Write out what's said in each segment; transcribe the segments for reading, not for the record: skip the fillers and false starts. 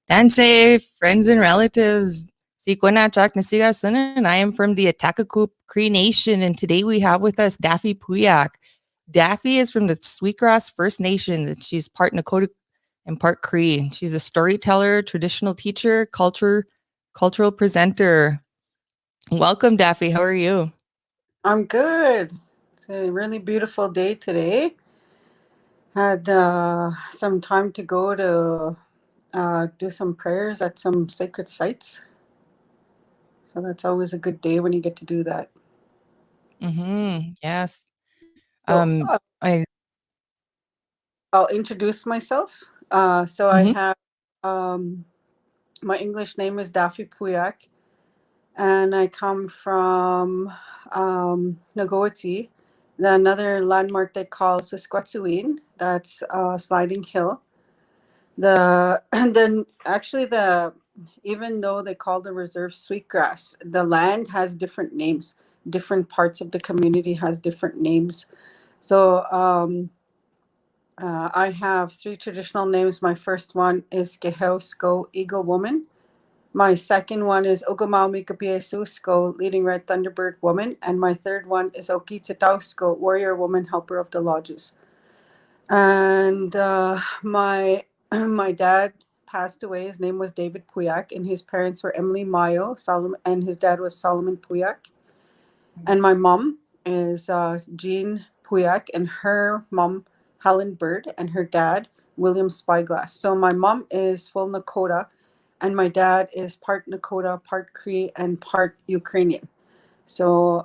Danse, friends and relatives. Sikwanachak Nasigasun, and I am from the Nakota-Cree Nation, and today we have with us Daphie Pooyak. Daphie is from the Sweetgrass First Nation. She's part Nakota and part Cree. She's a storyteller, traditional teacher, cultural presenter. Welcome, Daphie. How are you? I'm good. It's a really beautiful day today. Had some time to go to do some prayers at some sacred sites. So that's always a good day when you get to do that. Yes. So I. I'll introduce myself. So I Mhm. have um, my English name is Daphie Pooyak, and I come from Nakota-Cree, another landmark they call Saskatchewan. That's Sliding Hill. The and then actually the even though they call the reserve Sweetgrass, the land has different names. Different parts of the community has different names. So I have three traditional names. My first one is Geheusko Eagle Woman. My second one is Ogamaumikapiesusko, Leading Red Thunderbird Woman. And my third one is Okitsatausko, Warrior Woman, Helper of the Lodges. And my my dad passed away. His name was David Pooyak, and his parents were Emily Mayo, Solomon, and his dad was Solomon Pooyak. And my mom is Jean Pooyak, and her mom Helen Bird, and her dad William Spyglass. So my mom is full Nakota, and my dad is part Nakota, part Cree, and part Ukrainian. So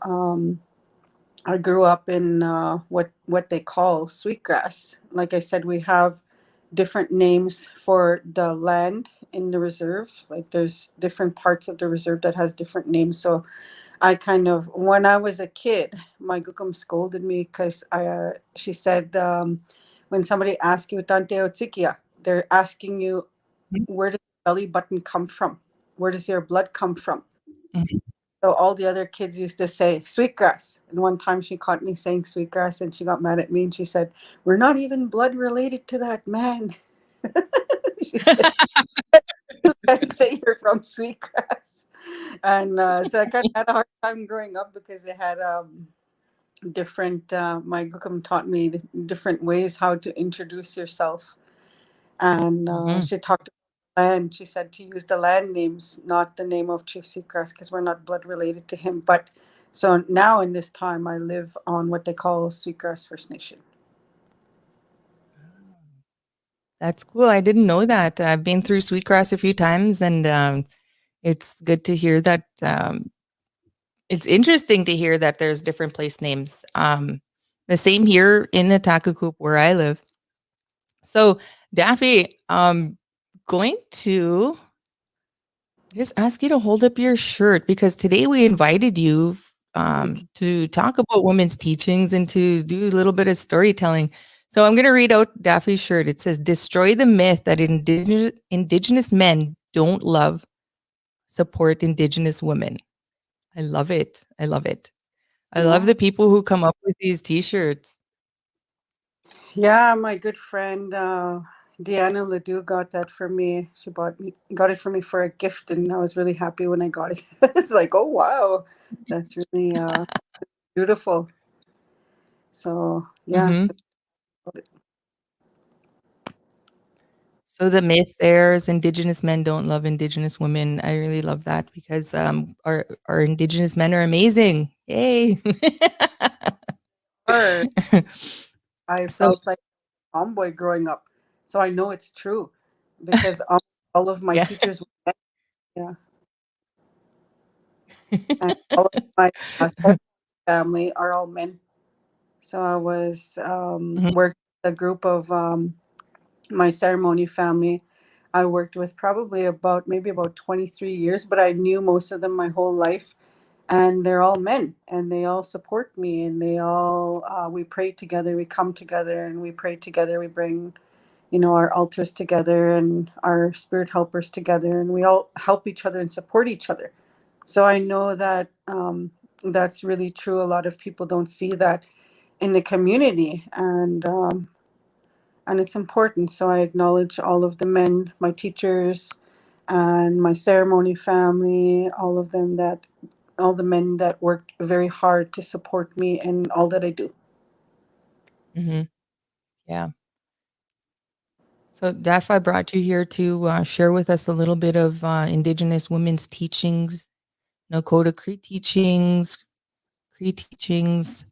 I grew up in what they call Sweetgrass. Like I said, we have different names for the land in the reserve. Like there's different parts of the reserve that has different names. So I kind of, when I was a kid, my gukum scolded me because she said, when somebody asks you Tante Otsikia, they're asking you, where does your belly button come from? Where does your blood come from? Mhm. So all the other kids used to say sweetgrass. And one time she caught me saying sweetgrass and she got mad at me and she said, "We're not even blood related to that man." She said, "I'd say you're from Sweetgrass." And so I kind of had a hard time growing up because they had different, my Gukum taught me different ways how to introduce yourself. And Mhm. she talked about land. She said to use the land names, not the name of Chief Seacrest, because we're not blood related to him. But so now in this time, I live on what they call Sweetgrass First Nation. That's cool. I didn't know that. I've been through Sweetgrass a few times, and it's good to hear that. It's interesting to hear that there's different place names. The same here in Atakukup where I live. So, Daffy, going to just ask you to hold up your shirt because today we invited you to talk about women's teachings and to do a little bit of storytelling. So I'm going to read out Daffy's shirt. It says, "Destroy the myth that indigenous men don't love, support Indigenous women." I love it. I love it. I love Yeah. the people who come up with these T-shirts. Yeah, my good friend Deanna Ledoux got that for me. She got it for me for a gift, and I was really happy when I got it. It's like, oh wow, that's really beautiful. So yeah, Mhm. so So the myth there is Indigenous men don't love Indigenous women. I really love that because our Indigenous men are amazing. Yay! or I So felt like a tomboy growing up, so I know it's true because all of my yeah. teachers were men, yeah, and all of my family are all men. So I was Mhm. worked with a group of my ceremony family. I worked with probably about maybe about 23 years, but I knew most of them my whole life. And they're all men and they all support me and they all, we pray together, we come together and we pray together. We bring, our altars together and our spirit helpers together and we all help each other and support each other. So I know that that's really true. A lot of people don't see that in the community and it's important. So I acknowledge all of the men, my teachers, and my ceremony family, all the men that worked very hard to support me in all that I do. Hmm. Yeah. So, Daph, I brought you here to share with us a little bit of Indigenous women's teachings, Nakota-Cree teachings, Cree teachings.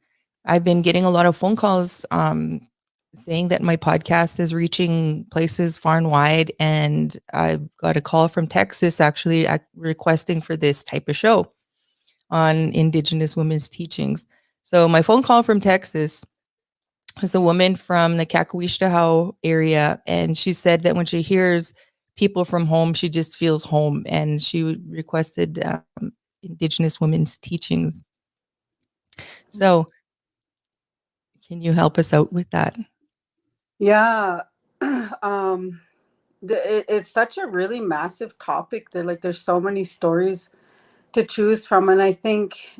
I've been getting a lot of phone calls saying that my podcast is reaching places far and wide. And I got a call from Texas actually requesting for this type of show on Indigenous women's teachings. So, my phone call from Texas was a woman from the Kakawishtahoe area, and she said that when she hears people from home, she just feels home, and she requested Indigenous women's teachings. So, can you help us out with that? Yeah. um, it's such a really massive topic. There's so many stories to choose from, and I think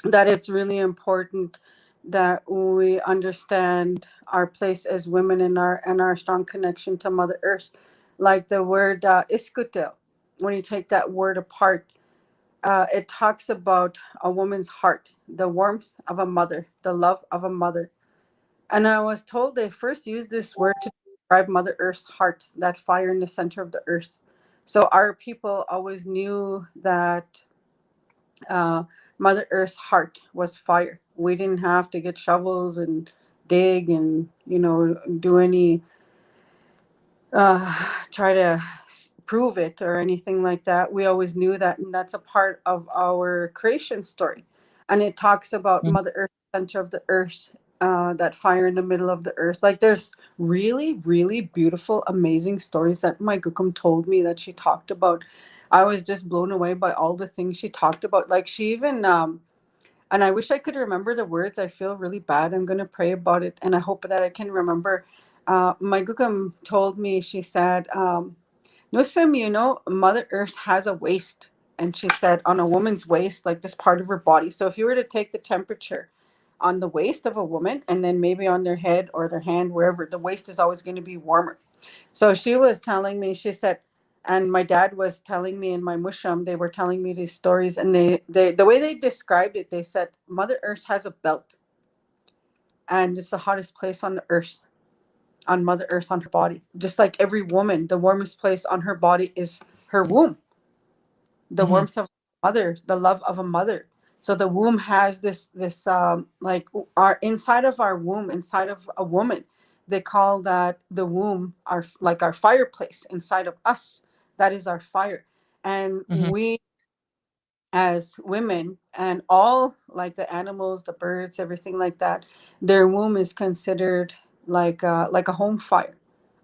that it's really important that we understand our place as women and our strong connection to Mother Earth. Like the word iskutel, when you take that word apart, it talks about a woman's heart, the warmth of a mother, the love of a mother. And I was told they first used this word to describe Mother Earth's heart, that fire in the center of the earth. So our people always knew that uh, Mother Earth's heart was fire. We didn't have to get shovels and dig and, do any uh, try to prove it or anything like that. We always knew that, and that's a part of our creation story. And it talks about Mm. Mother Earth, center of the earth, that fire in the middle of the earth. Like there's really, really beautiful, amazing stories that my Gukum told me that she talked about. I was just blown away by all the things she talked about. Like she even and I wish I could remember the words. I feel really bad. I'm going to pray about it, and I hope that I can remember. My Gugum told me, she said, Nussim, Mother Earth has a waist. And she said, on a woman's waist, like this part of her body. So if you were to take the temperature on the waist of a woman and then maybe on their head or their hand, wherever, the waist is always going to be warmer. So she was telling me, she said, and my dad was telling me in my musham, they were telling me these stories, and they the way they described it, they said Mother Earth has a belt, and it's the hottest place on the earth, on Mother Earth, on her body. Just like every woman, the warmest place on her body is her womb, the Mhm, warmth of a mother, the love of a mother. So the womb has this like our inside of our womb, inside of a woman, they call that the womb our like our fireplace inside of us. That is our fire. And mhm, we as women and all like the animals, the birds, everything like that, their womb is considered like a home fire,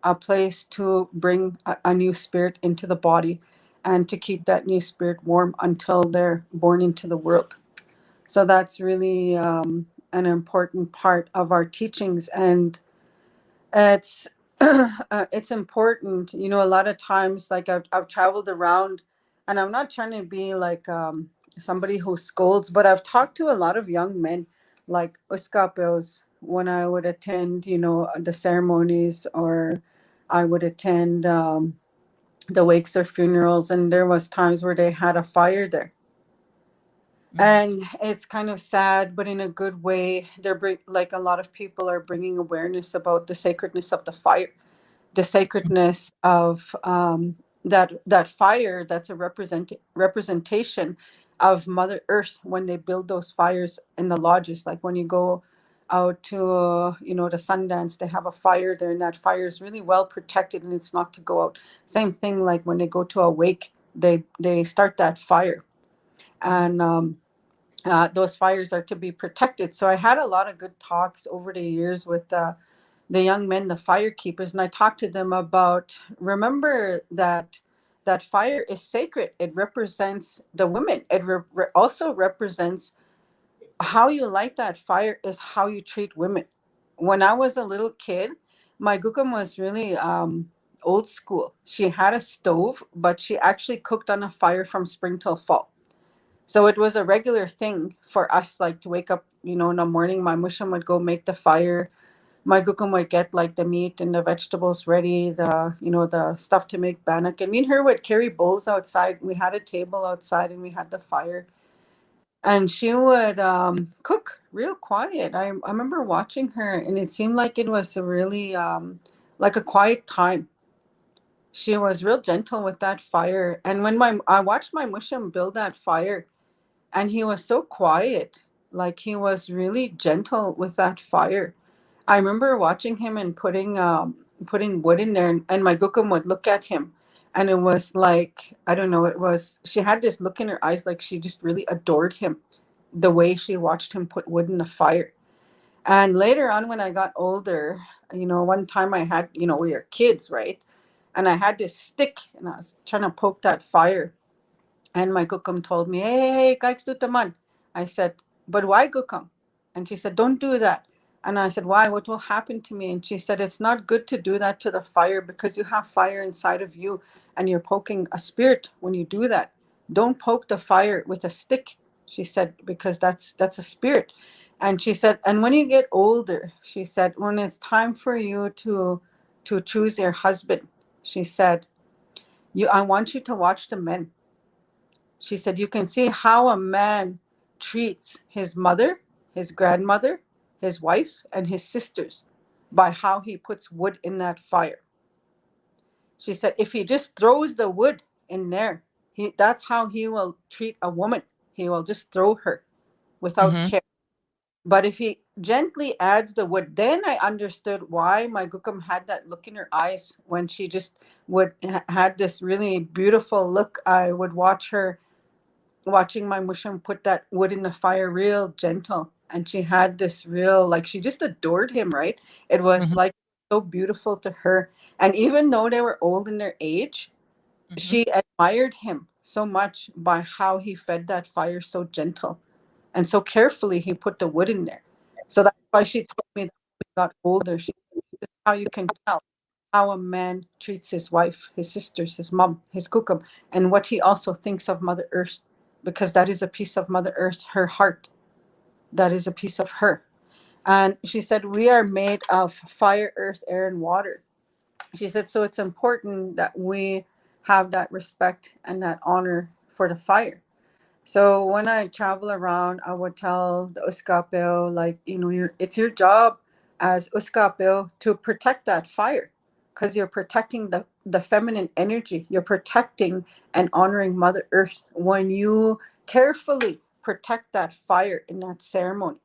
a place to bring a new spirit into the body and to keep that new spirit warm until they're born into the world. So that's really an important part of our teachings, and it's it's important. A lot of times, like I've traveled around, and I'm not trying to be like somebody who scolds, but I've talked to a lot of young men, like Uskapels, when I would attend, the ceremonies, or I would attend the wakes or funerals, and there was times where they had a fire there. mhm, And it's kind of sad, but in a good way. Like a lot of people are bringing awareness about the sacredness of the fire, the sacredness of that fire. That's a representation of Mother Earth when they build those fires in the lodges. Like when you go out to the Sundance, they have a fire there, and that fire is really well protected, and it's not to go out. Same thing like when they go to a wake, they start that fire, and those fires are to be protected. So I had a lot of good talks over the years with the young men, the fire keepers, and I talked to them about, remember that that fire is sacred. It represents the women. It also represents how you light that fire is how you treat women. When I was a little kid, my gukam was really old school. She had a stove, but she actually cooked on a fire from spring till fall. So it was a regular thing for us, like to wake up, in the morning. My musham would go make the fire my gukum would get like the meat and the vegetables ready, the stuff to make bannock. And me and her would carry bowls outside. We had a table outside and we had the fire. And she would cook real quiet. I remember watching her, and it seemed like it was a really like a quiet time. She was real gentle with that fire. And when my I watched my mushum build that fire, and he was so quiet, like he was really gentle with that fire. I remember watching him and putting wood in there, and my gukum would look at him, and it was like, I don't know, it was, she had this look in her eyes like she just really adored him, the way she watched him put wood in the fire. And later on, when I got older, one time I had, we were kids, right? And I had this stick and I was trying to poke that fire. And my Gukam told me, hey, kaiks tutaman. I said, but why Gukam? And she said, don't do that. And I said, why? What will happen to me? And she said, it's not good to do that to the fire because you have fire inside of you and you're poking a spirit when you do that. Don't poke the fire with a stick, she said, because that's a spirit. And she said, and when you get older, she said, when it's time for you to choose your husband, she said, I want you to watch the men. She said, you can see how a man treats his mother, his grandmother, his wife, and his sisters by how he puts wood in that fire. She said, if he just throws the wood in there, that's how he will treat a woman. He will just throw her without Mm-hmm. care. But if he gently adds the wood, then I understood why my Gukam had that look in her eyes when she just had this really beautiful look. I would watch her watching my mushroom put that wood in the fire real gentle, and she had this real, like, she just adored him, right? It was Mm-hmm. like so beautiful to her. And even though they were old in their age, Mm-hmm. she admired him so much by how he fed that fire so gentle and so carefully he put the wood in there. So that's why she told me that when we got older, she said, this is how you can tell how a man treats his wife, his sisters, his mom, his kukum, and what he also thinks of Mother Earth, because that is a piece of Mother Earth, her heart. That is a piece of her. And she said, we are made of fire, earth, air, and water. She said, so it's important that we have that respect and that honor for the fire. So when I travel around, I would tell the Uskapeo, like, it's your job as Uskapeo to protect that fire, because you're protecting the feminine energy. You're protecting and honoring Mother Earth when you carefully protect that fire in that ceremony.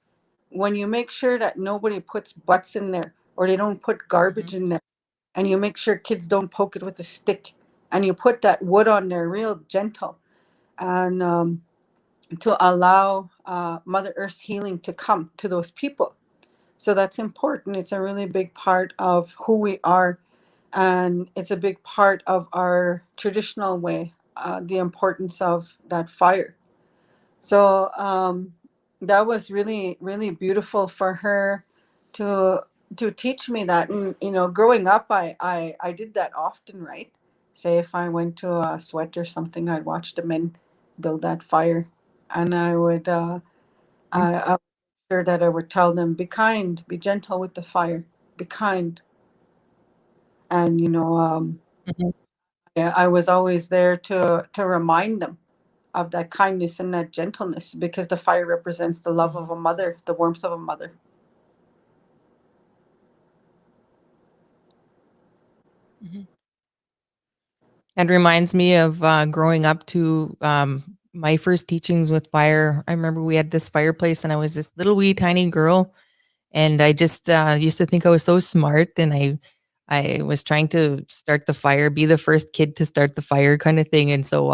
When you make sure that nobody puts butts in there or they don't put Mm-hmm. garbage in there, and you make sure kids don't poke it with a stick, and you put that wood on there real gentle, and to allow Mother Earth's healing to come to those people. So that's important. It's a really big part of who we are, and it's a big part of our traditional way, the importance of that fire. So that was really, really beautiful for her to teach me that. And growing up, I did that often, right? Say if I went to a sweat or something, I'd watch the men build that fire, and I would I was sure that I would tell them, be kind, be gentle with the fire, be kind. And Mm-hmm. yeah, I was always there to remind them of that kindness and that gentleness, because the fire represents the love of a mother, the warmth of a mother. Mm-hmm. It reminds me of growing up to my first teachings with fire. I remember we had this fireplace, and I was this little wee tiny girl, and I just used to think I was so smart, and I was trying to start the fire, be the first kid to start the fire, kind of thing. And so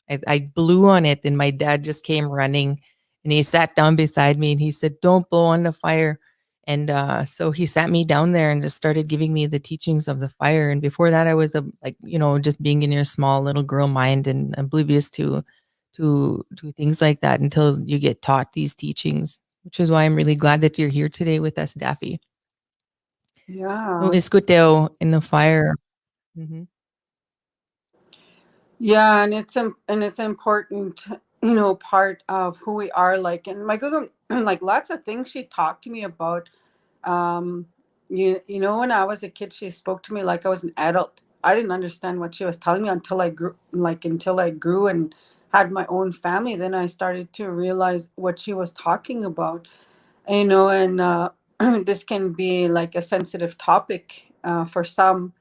I blew on it, and my dad just came running, and he sat down beside me, and he said, "Don't blow on the fire." And so he sat me down there and just started giving me the teachings of the fire. And before that, I was like, just being in your small little girl mind and oblivious to things like that until you get taught these teachings, which is why I'm really glad that you're here today with us, Daffy. So Yeah. escuteo in the fire. Mhm. Yeah, and it's important, part of who we are. Like, and my Google, like lots of things she talked to me about. you know, when I was a kid, she spoke to me like I was an adult. I didn't understand what she was telling me until I grew, until I grew and had my own family. Then I started to realize what she was talking about, you know. And this can be like a sensitive topic for some,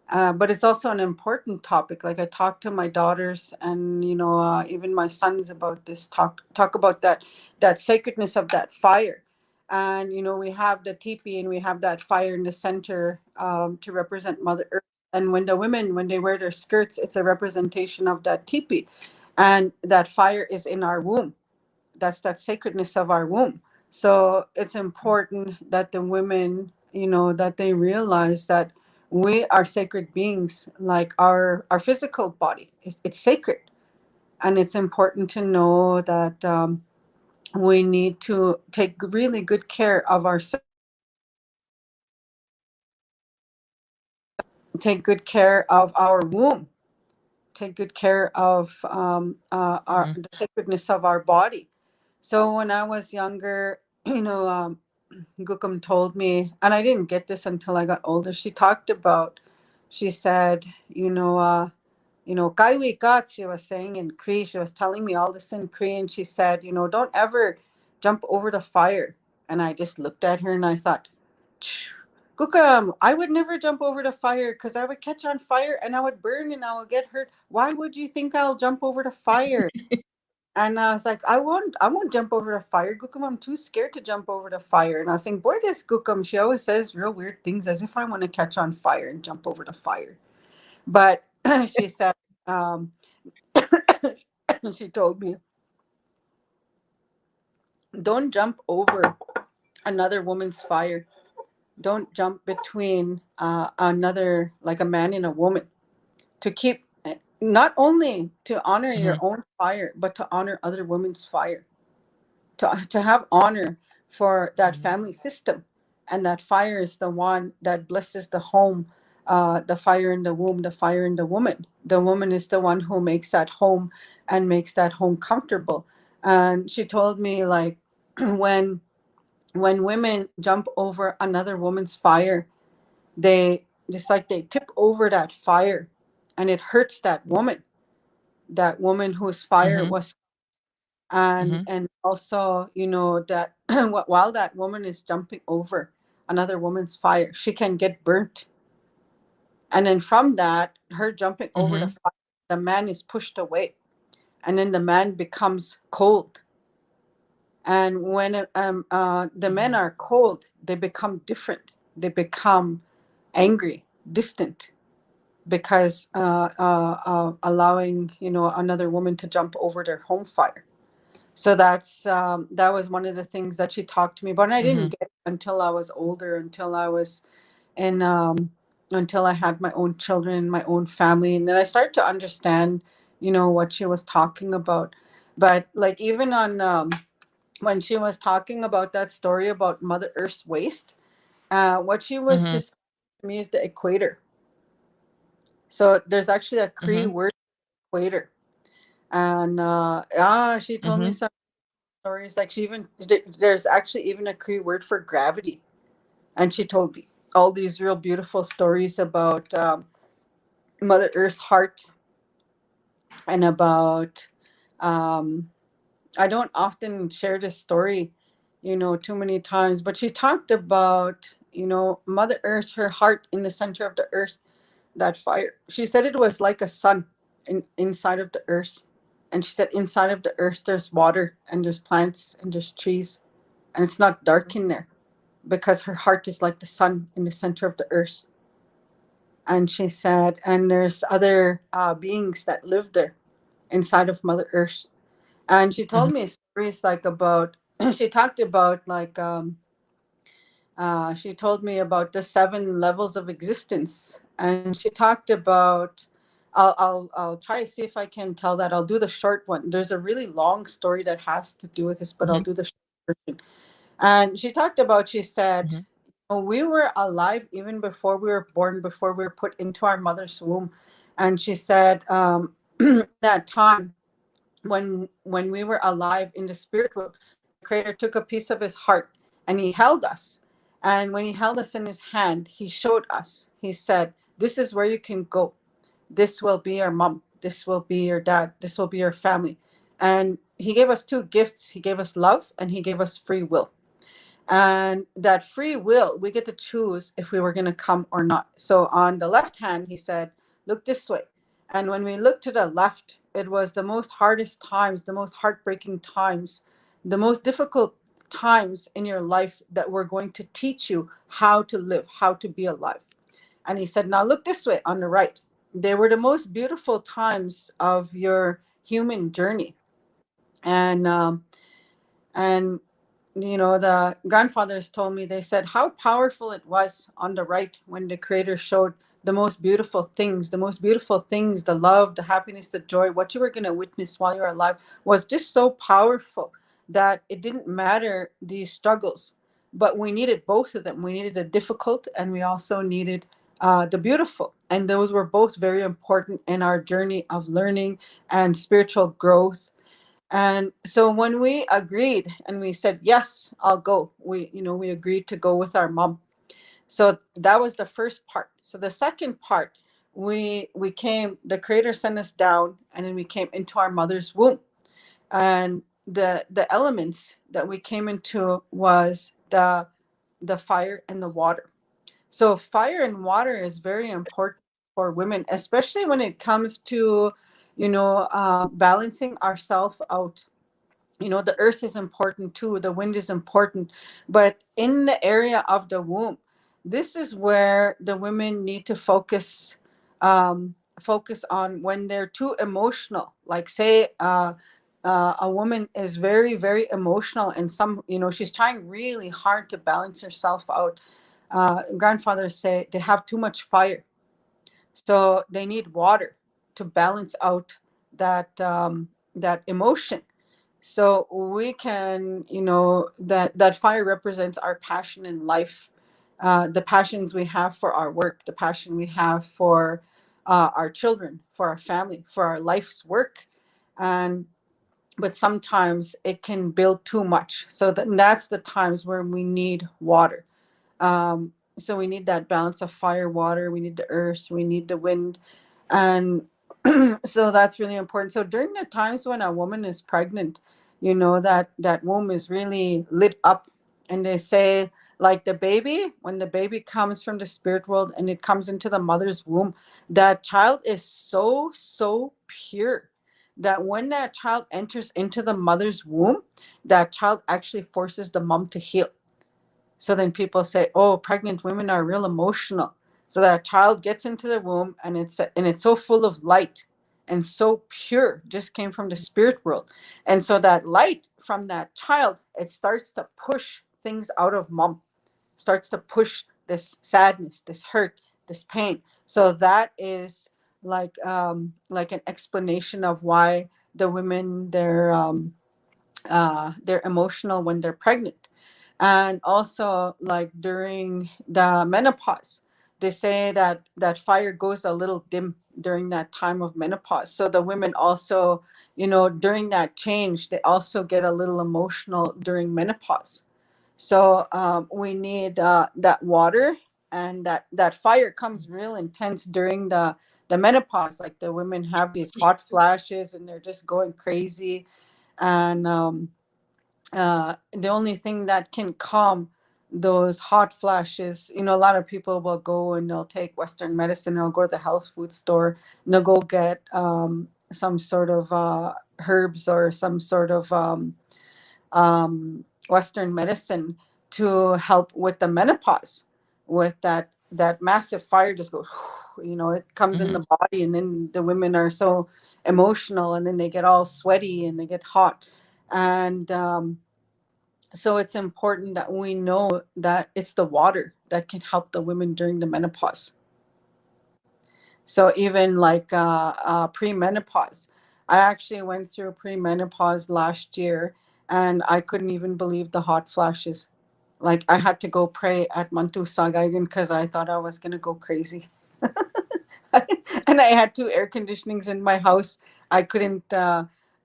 but it's also an important topic. Like I talk to my daughters and, you know, even my sons about this. Talk about that sacredness of that fire, and you know, we have the teepee and we have that fire in the center to represent Mother Earth. And when the women, when they wear their skirts, it's a representation of that teepee, and that fire is in our womb. That's that sacredness of our womb. So it's important that the women, you know, that they realize that we are sacred beings. Like our physical body is, it's sacred, and it's important to know that we need to take really good care of ourselves, take good care of our womb, take good care of Mhm. the sacredness of our body. So when I was younger, you know, Gukum told me, and I didn't get this until I got older. She talked about, she said, you know, Kaiwi kat, she was saying in Cree, she was telling me all this in Cree, and she said, you know, don't ever jump over the fire. And I just looked at her and I thought, Gukam, I would never jump over the fire because I would catch on fire and I would burn and I will get hurt. Why would you think I'll jump over the fire? And I was like, I won't jump over the fire, Gukum. I'm too scared to jump over the fire. And I was saying, boy, this Gukum, she always says real weird things as if I want to catch on fire and jump over the fire. But she said, um, she told me, don't jump over another woman's fire. Don't jump between another, like a man and a woman. To keep, not only to honor your Mhm. own fire, but to honor other women's fire. To have honor for that Mhm. family system. And that fire is the one that blesses the home, the fire in the womb, the fire in the woman. The woman is the one who makes that home and makes that home comfortable. And she told me, like, when women jump over another woman's fire, they just like they tip over that fire, and it hurts that woman whose fire Mhm. was. and Mhm. and also, you know, that while that woman is jumping over another woman's fire, she can get burnt. And then from that, her jumping over the Mhm. fire, the man is pushed away, and then the man becomes cold. And when the men Mhm. are cold, they become different. They become angry, distant, because allowing, you know, another woman to jump over their home fire. So that was one of the things that she talked to me about. And I didn't Mhm. get it until I was older, until I was in until I had my own children and my own family, and then I started to understand, you know, what she was talking about. But like even on when she was talking about that story about Mother Earth's waste, what she was Mhm. describing to me is the equator. So there's actually a Cree Mhm. word, equator. And she told me Mhm. some stories. Like she even there's actually even a Cree word for gravity, and she told me all these real beautiful stories about Mother Earth's heart, and about um, I don't often share this story, you know, too many times, but she talked about, you know, Mother Earth, her heart in the center of the earth, that fire. She said it was like a sun inside of the earth. And she said inside of the earth there's water and there's plants and there's trees, and it's not dark in there because her heart is like the sun in the center of the earth. And she said, and there's other beings that live there inside of Mother Earth. And she Mhm. told me stories like about, she talked about like, she told me about the 7 levels of existence. And she talked about, I'll try to see if I can tell that. I'll do the short one. There's a really long story that has to do with this, but I'll Mhm. do the short version. And she talked about, she said, Mhm. "Oh, we were alive even before we were born, before we were put into our mother's womb." And she said, that time when we were alive in the spirit world, the creator took a piece of his heart and he held us. And when he held us in his hand, he showed us, he said, this is where you can go. This will be your mom. This will be your dad. This will be your family. And he gave us two gifts. He gave us love and he gave us free will. And that free will, we get to choose if we were going to come or not. So on the left hand, he said, look this way. And when we looked to the left, it was the most hardest times, the most heartbreaking times, the most difficult times in your life that we're going to teach you how to live, how to be alive. And he said, now look this way on the right. They were the most beautiful times of your human journey. And you know, the grandfathers told me, they said how powerful it was on the right when the creator showed the most beautiful things, the love, the happiness, the joy, what you were going to witness while you were alive was just so powerful that it didn't matter these struggles, but we needed both of them. We needed the difficult and we also needed the beautiful, and those were both very important in our journey of learning and spiritual growth. And so when we agreed and we said, yes, I'll go, we agreed to go with our mom. So that was the first part. So the second part, we came, the creator sent us down and then we came into our mother's womb. And the elements that we came into was the fire and the water. So fire and water is very important for women, especially when it comes to, balancing ourselves out. The earth is important too, the wind is important, but in the area of the womb, this is where the women need to focus on when they're too emotional. Like say a woman is very, very emotional and she's trying really hard to balance herself out. Grandfathers say they have too much fire, so they need water to balance out that emotion. So we can, that fire represents our passion in life, the passions we have for our work, the passion we have for our children, for our family, for our life's work. And but sometimes it can build too much. So that's the times where we need water. So we need that balance of fire, water, we need the earth, we need the wind. And so that's really important. So during the times when a woman is pregnant, that womb is really lit up. And they say, like the baby, when the baby comes from the spirit world and it comes into the mother's womb, that child is so, so pure that when that child enters into the mother's womb, that child actually forces the mom to heal. So then people say, oh, pregnant women are real emotional. So that child gets into the womb and it's so full of light and so pure, just came from the spirit world. And so that light from that child, it starts to push things out of mom, starts to push this sadness, this hurt, this pain. So that is like an explanation of why the women, they're emotional when they're pregnant. And also like during the menopause, they say that fire goes a little dim during that time of menopause. So the women also, during that change, they also get a little emotional during menopause. So we need that water, and that fire comes real intense during the menopause. Like the women have these hot flashes and they're just going crazy. And the only thing that can calm those hot flashes, a lot of people will go and they'll take Western medicine, they'll go to the health food store and they'll go get some sort of herbs or some sort of Western medicine to help with the menopause, with that massive fire just goes, it comes in Mhm. the body, and then the women are so emotional and then they get all sweaty and they get hot. And so it's important that we know that it's the water that can help the women during the menopause. So even like premenopause, I actually went through premenopause last year, and I couldn't even believe the hot flashes. Like I had to go pray at Mantu Sagayan because I thought I was gonna go crazy. And I had two air conditionings in my house. I couldn't.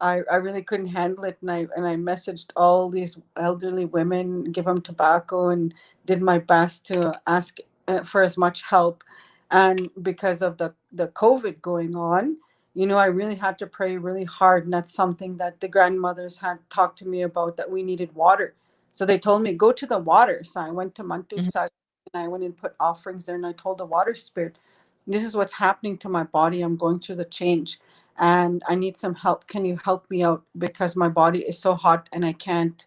I really couldn't handle it, and I messaged all these elderly women, give them tobacco, and did my best to ask for as much help. And because of the COVID going on, I really had to pray really hard, and that's something that the grandmothers had talked to me about, that we needed water. So they told me, go to the water. So I went to Mhm. Mantusa, and I went and put offerings there, and I told the water spirit, this is what's happening to my body. I'm going through the change and I need some help. Can you help me out? Because my body is so hot and I can't.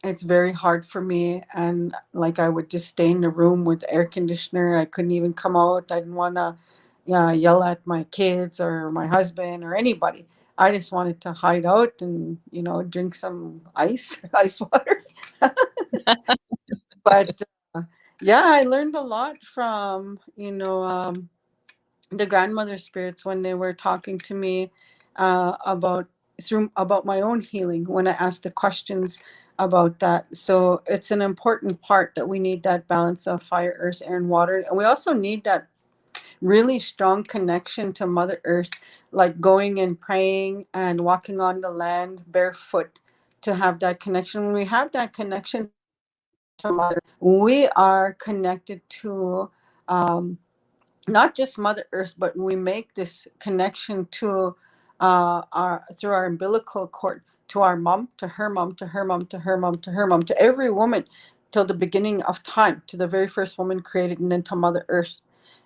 It's very hard for me. And like I would just stay in the room with the air conditioner. I couldn't even come out. I didn't want to yell at my kids or my husband or anybody. I just wanted to hide out and, drink some ice water. But yeah, I learned a lot from, the grandmother spirits when they were talking to me about my own healing when I asked the questions about that. So it's an important part that we need that balance of fire, earth, air, and water, and we also need that really strong connection to Mother Earth, like going and praying and walking on the land barefoot, to have that connection. When we have that connection to Mother, we are connected to. Not just Mother Earth, but we make this connection to our through our umbilical cord to our mom, to her mom, to her mom, to her mom, to her mom, to every woman, till the beginning of time, to the very first woman created, and then to Mother Earth.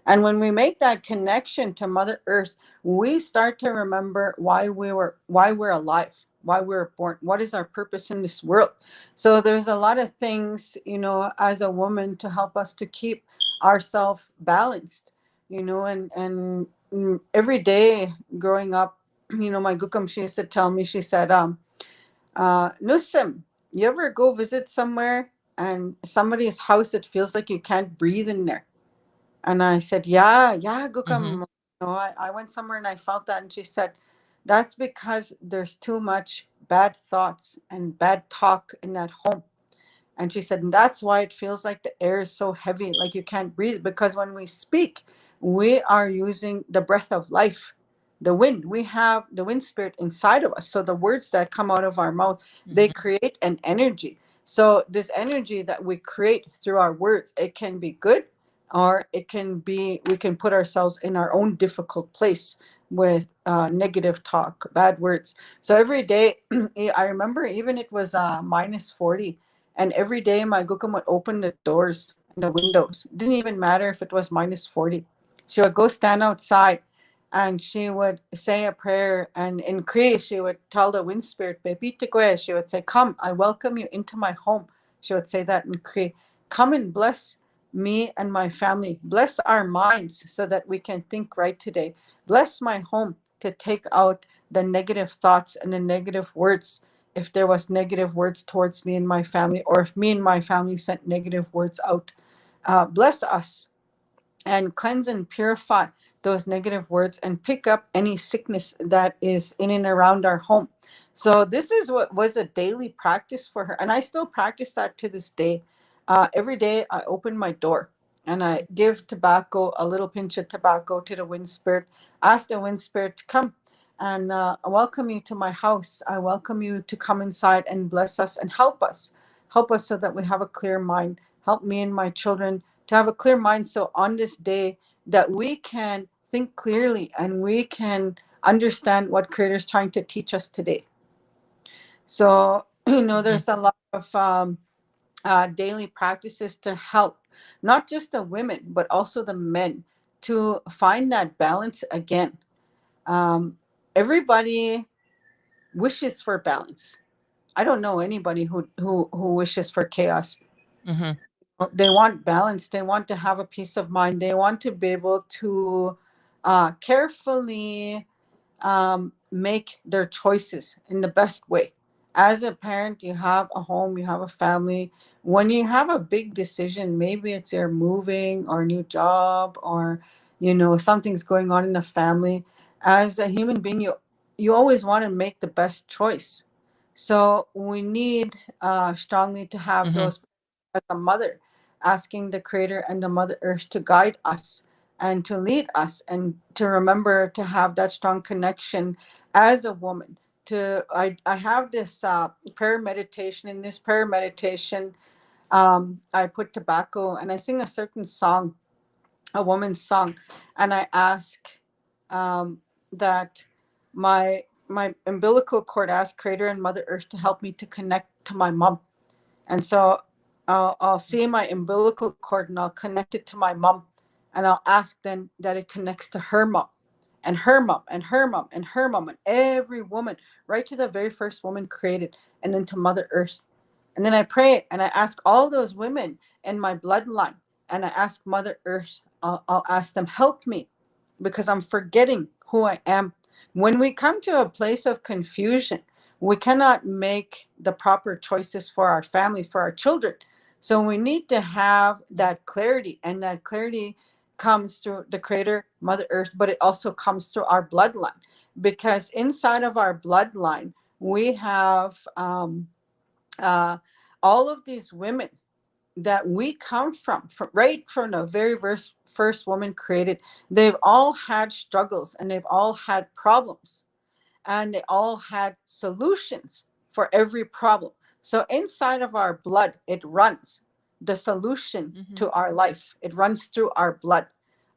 And when we make that connection to Mother Earth, we start to remember why we're alive, why we're born, what is our purpose in this world. So there's a lot of things, as a woman, to help us to keep ourselves balanced, and every day growing up, my gukam, she used to tell me, she said, Nussim, you ever go visit somewhere and somebody's house, it feels like you can't breathe in there? And I said, yeah, yeah, Mhm. gukam. I went somewhere and I felt that. And she said, that's because there's too much bad thoughts and bad talk in that home. And she said, and that's why it feels like the air is so heavy, like you can't breathe. Because when we speak, we are using the breath of life, the wind. We have the wind spirit inside of us. So the words that come out of our mouth, they Mhm. create an energy. So this energy that we create through our words, it can be good, or it can be, we can put ourselves in our own difficult place with negative talk, bad words. So every day, I remember even it was minus 40, and every day my gukam would open the doors and the windows. Didn't even matter if it was minus 40. She would go stand outside and she would say a prayer. And in Cree, she would tell the wind spirit, "Pepite koe." She would say, come, I welcome you into my home. She would say that in Cree. Come and bless me and my family. Bless our minds so that we can think right today. Bless my home to take out the negative thoughts and the negative words, if there was negative words towards me and my family, or if me and my family sent negative words out. Bless us and cleanse and purify those negative words and pick up any sickness that is in and around our home. So this is what was a daily practice for her, and I still practice that to this day. Every day I open my door and I give tobacco, a little pinch of tobacco, to the wind spirit. Ask the wind spirit to come and welcome you to my house. I welcome you to come inside and bless us and help us so that we have a clear mind. Help me and my children to have a clear mind, so on this day that we can think clearly and we can understand what creator is trying to teach us today. So Mhm. there's a lot of daily practices to help not just the women but also the men to find that balance again. um, Everybody wishes for balance. I don't know anybody who wishes for chaos. Mhm. They want balance. They want to have a peace of mind. They want to be able to carefully make their choices in the best way. As a parent, you have a home, you have a family. When you have a big decision, maybe it's you're moving or a new job, or something's going on in the family. As a human being, you always want to make the best choice. So we need strongly to have Mhm. those, as a mother, asking the creator and the mother earth to guide us and to lead us, and to remember to have that strong connection as a woman. I have this prayer meditation. In this prayer meditation, I put tobacco and I sing a certain song, a woman's song, and I ask um, that my umbilical cord, ask Creator and Mother Earth to help me to connect to my mom. And so I'll see my umbilical cord and I'll connect it to my mom, and I'll ask then that it connects to her mom, and her mom, and her mom, and her mom, and every woman, right to the very first woman created, and then to Mother Earth. And then I pray and I ask all those women in my bloodline, and I ask Mother Earth, I'll ask them, help me, because I'm forgetting who I am. When we come to a place of confusion, we cannot make the proper choices for our family, for our children. So we need to have that clarity, and that clarity comes through the Creator, Mother Earth, but it also comes through our bloodline, because inside of our bloodline, we have uh, all of these women that we come from right from the very first woman created. They've all had struggles and they've all had problems, and they all had solutions for every problem. So inside of our blood, it runs the solution Mm-hmm. to our life. It runs through our blood.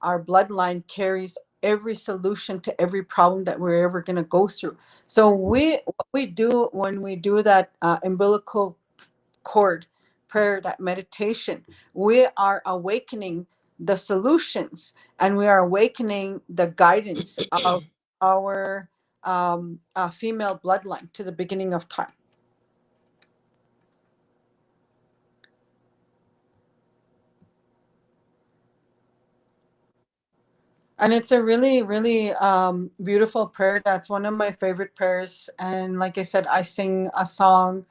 Our bloodline carries every solution to every problem that we're ever going to go through. So what we do when we do that umbilical cord prayer, that meditation, we are awakening the solutions, and we are awakening the guidance of our female bloodline to the beginning of time. And it's a really, really beautiful prayer. That's one of my favorite prayers. And like I said, I sing a song.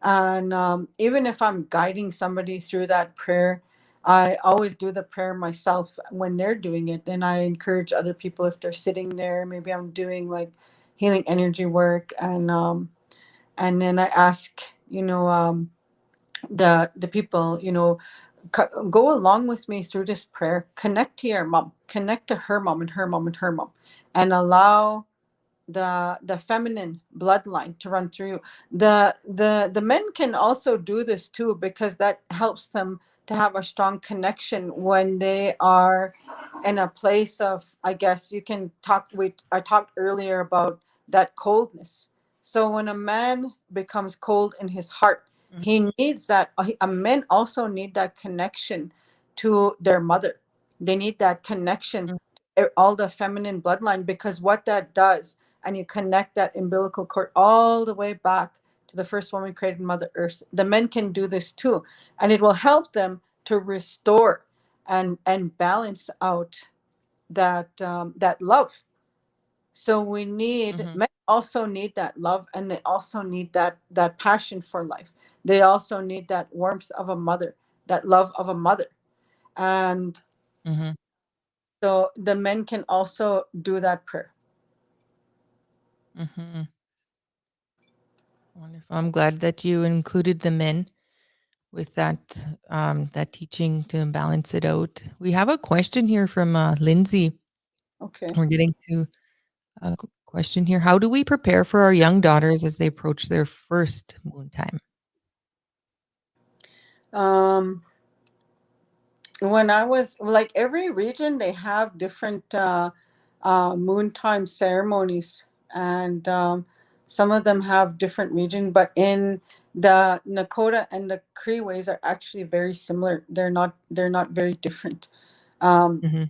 And even if I'm guiding somebody through that prayer, I always do the prayer myself when they're doing it. And I encourage other people, if they're sitting there, maybe I'm doing like healing energy work. And then I ask, the people, go along with me through this prayer. Connect to your mom, connect to her mom, and her mom, and her mom, and allow the feminine bloodline to run through you. The men can also do this too, because that helps them to have a strong connection when they are in a place of, I guess you can talk, I talked earlier about that coldness. So when a man becomes cold in his heart, he needs that. A men also need that connection to their mother. They need that connection, all the feminine bloodline, because what that does, and you connect that umbilical cord all the way back to the first woman created, Mother Earth. The men can do this too, and it will help them to restore and balance out that love. So we need, Mm-hmm. men also need that love, and they also need that passion for life. They also need that warmth of a mother, that love of a mother. And Mm-hmm. so the men can also do that prayer. Mm-hmm. Wonderful. I'm glad that you included the men with that teaching to balance it out. We have a question here from Lindsay. Okay. We're getting to a question here. How do we prepare for our young daughters as they approach their first moon time? um when I was, like, every region, they have different moon time ceremonies, and some of them have different region, but in the Nakota and the Cree ways are actually very similar. They're not very different. Um, Mm-hmm.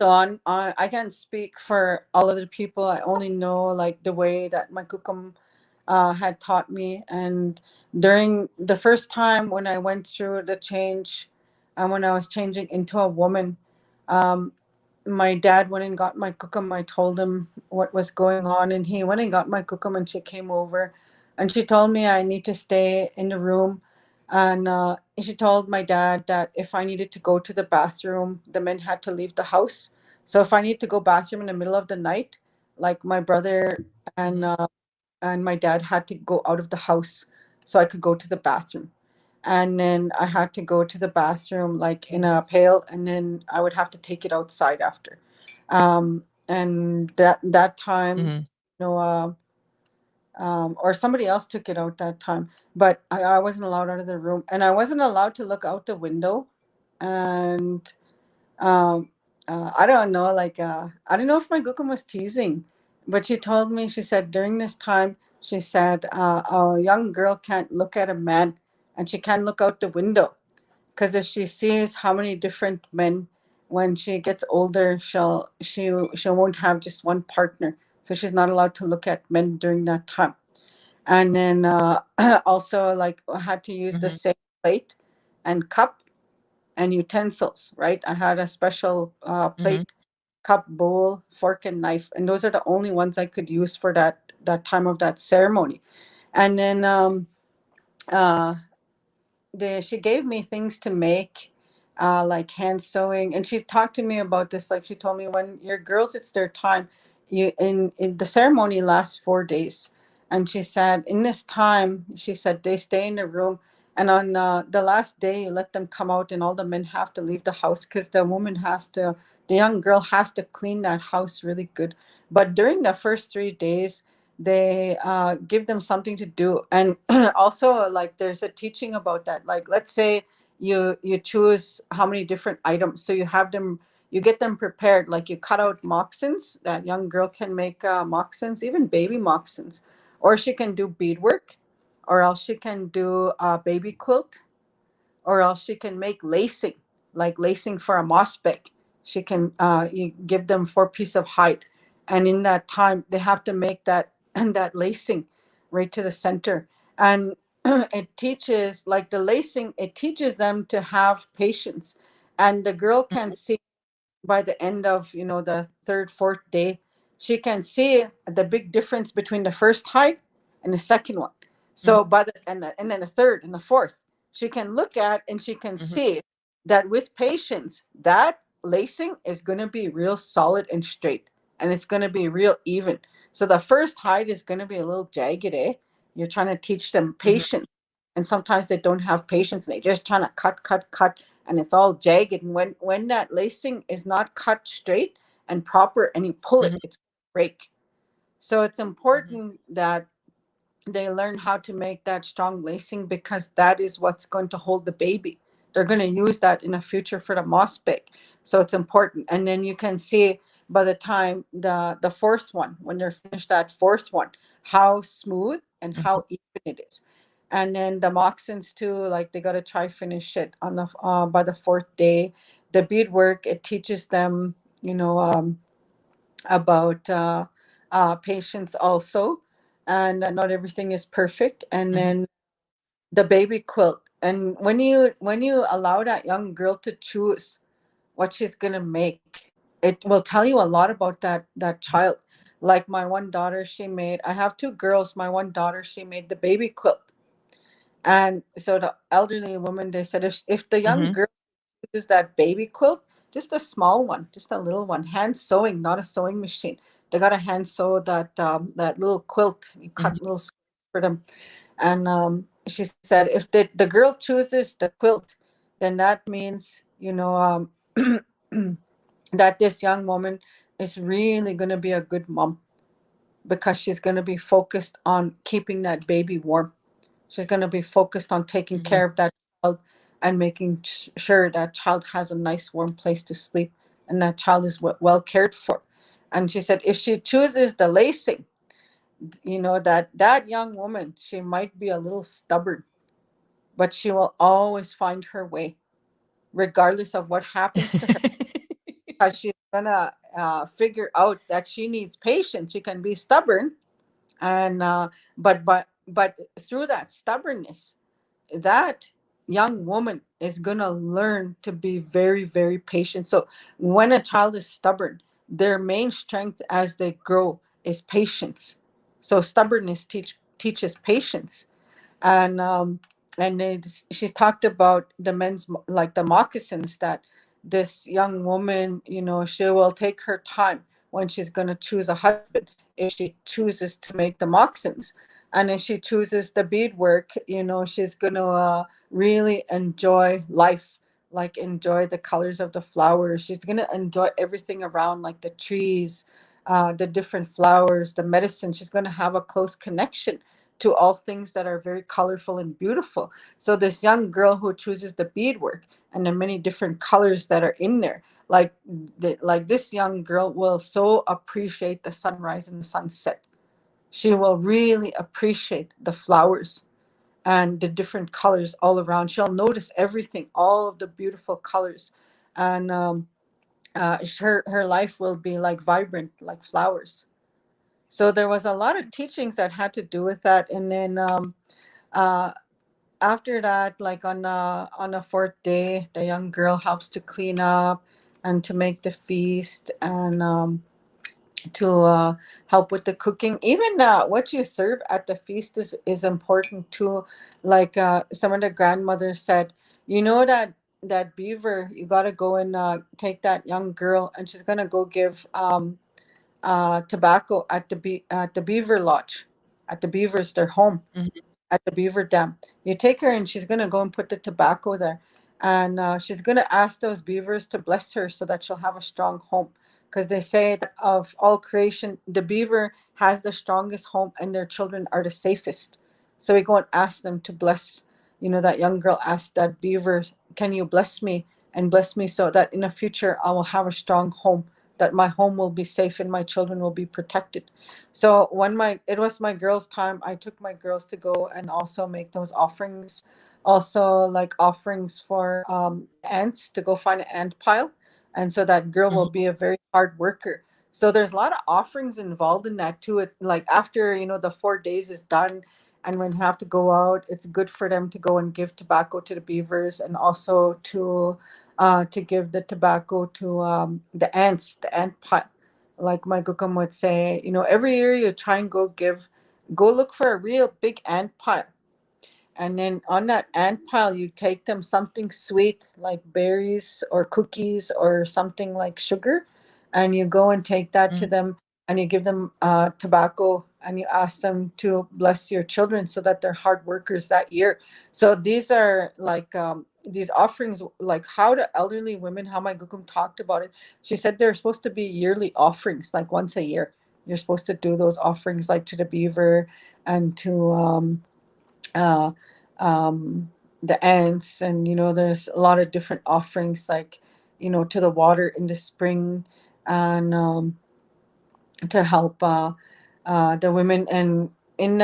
so I can't speak for all other people. I only know like the way that my kukum had taught me. And during the first time when I went through the change, when I was changing into a woman, um, my dad went and got my kukum. I told him what was going on, and he went and got my kukum, and she came over, and she told me I need to stay in the room. And she told my dad that if I needed to go to the bathroom, the men had to leave the house. So if I need to go bathroom in the middle of the night, like my brother and Mm-hmm. and my dad had to go out of the house so I could go to the bathroom. and then I had to go to the bathroom like in a pail, and then I would have to take it outside after. And that time, Mhm. you know, or somebody else took it out that time, but I wasn't allowed out of the room, and I wasn't allowed to look out the window. And um, I don't know, like I don't know if my Gookum was teasing, but she told me, she said during this time, she said a young girl can't look at a man, and she can't look out the window, because if she sees how many different men, when she gets older, she won't have just one partner. So she's not allowed to look at men during that time. And then also, like, I had to use the Mhm. same plate and cup and utensils, right? I had a special Mhm. plate, cup, bowl, fork, and knife, and those are the only ones I could use for that time of that ceremony. And then uh, she gave me things to make, like hand sewing, and she talked to me about this. Like, she told me, when your girls, it's their time. You in the ceremony lasts 4 days, and she said in this time, she said they stay in the room, and on the last day, you let them come out, and all the men have to leave the house, because the young girl has to clean that house really good. But during the first 3 days, they give them something to do. And also, like, there's a teaching about that. Like, let's say you choose how many different items, so you get them prepared. Like, you cut out moccasins. That young girl can make moccasins, even baby moccasins, or she can do beadwork, or else she can do a baby quilt, or else she can make lacing, like lacing for a moss beck. She can you give them 4 pieces of hide, and in that time they have to make that and that lacing right to the center. And it teaches, like, the lacing, it teaches them to have patience, and the girl can see by the end of, the third, fourth day, she can see the big difference between the first hide and the second one. Mhm. So by the and then the third and the fourth, she can look at, and she can Mhm. see that with patience, that lacing is going to be real solid and straight, and it's going to be real even. So the first hide is going to be a little jagged, eh? You're trying to teach them Mhm. patience, and sometimes they don't have patience, and they just trying to cut, cut, cut, and it's all jagged. And when that lacing is not cut straight and proper, and you pull it, Mhm. it's break. So it's Mhm. important that they learn how to make that strong lacing, because that is what's going to hold the baby. They're going to use that in the future for the moss pick. So it's important. And then you can see by the time the fourth one, when they're finished that fourth one, how smooth and Mhm. how even it is. And then the moccasins too, like, they got to try finish it on the by the fourth day. The beadwork, it teaches them, you know, about patience also, and not everything is perfect. And Mhm. then the baby quilt, and when you allow that young girl to choose what she's going to make, it will tell you a lot about that child. Like, my one daughter, she made, I have two girls, my one daughter, she made the baby quilt. And so the elderly woman, they said, if the young Mhm. girl is that baby quilt, just a small one, just a little one, hand sewing, not a sewing machine. They got to hand sew that little quilt. You Mhm. cut little squares for them. And she said, if the girl chooses the quilt, then that means, that this young woman is really going to be a good mom, because she's going to be focused on keeping that baby warm. She's going to be focused on taking Mhm. care of that child, and making sure that child has a nice warm place to sleep, and that child is well cared for. And she said, if she chooses the lacing, that young woman, she might be a little stubborn, but she will always find her way, regardless of what happens to her, because she's gonna figure out that she needs patience. She can be stubborn, and but through that stubbornness, that young woman is going to learn to be very, very patient. So when a child is stubborn, their main strength as they grow is patience. So stubbornness teaches patience. And she's talked about the men's, like the moccasins, that this young woman, she will take her time when she's going to choose a husband, if she chooses to make the moccasins. And if she chooses the beadwork, she's going to really enjoy life, like enjoy the colors of the flowers. She's going to enjoy everything around, like the trees, the different flowers, the medicine. She's going to have a close connection to all things that are very colorful and beautiful. So this young girl who chooses the beadwork and the many different colors that are in there, like this young girl will so appreciate the sunrise and the sunset. She will really appreciate the flowers and the different colors all around. She'll notice everything, all of the beautiful colors, and her life will be like vibrant, like flowers. So there was a lot of teachings that had to do with that, and then uh, after that, like on the fourth day, the young girl helps to clean up and to make the feast, and to help with the cooking. Even what you serve at the feast is important too. Like some of the grandmothers said, that beaver, you got to go and take that young girl, and she's gonna go give tobacco at at the beaver lodge, at the beavers, their home Mhm. at the beaver dam. You take her and she's going to go and put the tobacco there. And she's going to ask those beavers to bless her so that she'll have a strong home. Because they say that of all creation, the beaver has the strongest home and their children are the safest. So we go and ask them to bless. That young girl asked that beaver, can you bless me and bless me so that in the future I will have a strong home, that my home will be safe and my children will be protected. So when it was my girls' time, I took my girls to go and also make those offerings, also like offerings for ants, to go find an ant pile, and so that girl will Mhm. be a very hard worker. So there's a lot of offerings involved in that too. It's like after the 4 days is done, and when you have to go out, it's good for them to go and give tobacco to the beavers, and also to give the tobacco to the ants, the ant pile. Like my Gukam would say, every year you try and go look for a real big ant pile. And then on that ant pile, you take them something sweet like berries or cookies or something like sugar. And you go and take that to Mhm. them, and you give them tobacco, and you ask them to bless your children so that they're hard workers that year. So these are like these offerings, like how the elderly women, how my Gukum talked about it. She said they're supposed to be yearly offerings, like once a year. You're supposed to do those offerings, like to the beaver and to uh, the ants, and there's a lot of different offerings, like to the water in the spring, and to help the women. And in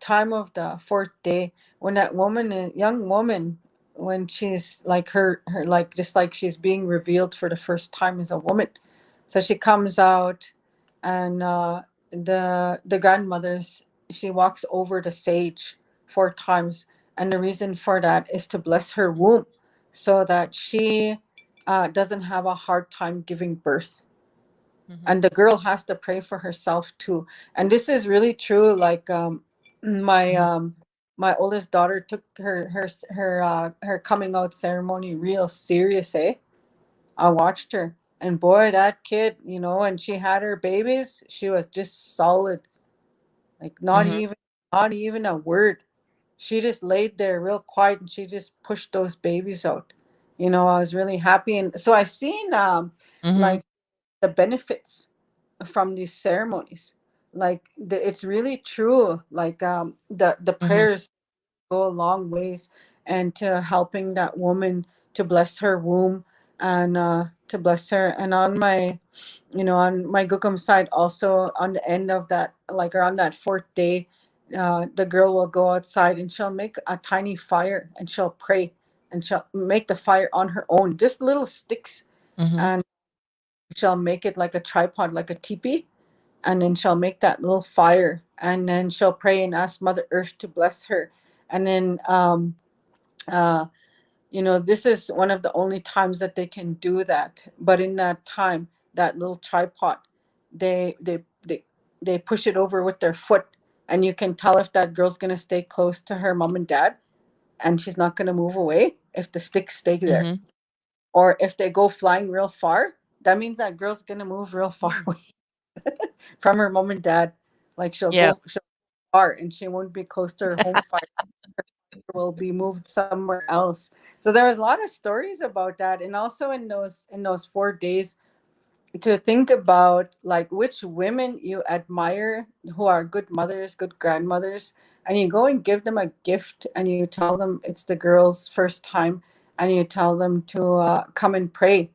time of the fourth day, when that young woman, when she's like her like just like she's being revealed for the first time as a woman, so she comes out, and the grandmothers, she walks over the sage 4 times, and the reason for that is to bless her womb, so that she doesn't have a hard time giving birth. Mhm. And the girl has to pray for herself too. And this is really true. Like my Mhm. my oldest daughter took her coming out ceremony real serious. I watched her, and boy, that kid, and she had her babies, she was just solid, like Mhm. not even a word. She just laid there real quiet, and she just pushed those babies out. I was really happy. And so I seen Mhm. like the benefits from these ceremonies. Like it's really true. Like the Mhm. prayers go a long ways, and to helping that woman, to bless her womb, and to bless her. And on my Gukum side, also on the end of that, like around that fourth day, the girl will go outside and she'll make a tiny fire, and she'll pray, and she'll make the fire on her own, just little sticks, Mhm. and she'll make it like a tripod, like a teepee, and then she'll make that little fire, and then she'll pray and ask Mother Earth to bless her. And then uh this is one of the only times that they can do that. But in that time, that little tripod, they they they, they push it over with their foot, and you can tell if that girl's going to stay close to her mom and dad, and she's not going to move away if the sticks stay there. Mhm. Or if they go flying real far, that means that girl's going to move real far Mm. away from her mom and dad. Like she'll Yeah. go far, and she won't be close to her home fire. Will be moved somewhere else. So there was a lot of stories about that, and also in those 4 days to think about like which women you admire who are good mothers, good grandmothers, and you go and give them a gift, and you tell them it's the girl's first time, and you tell them to come and pray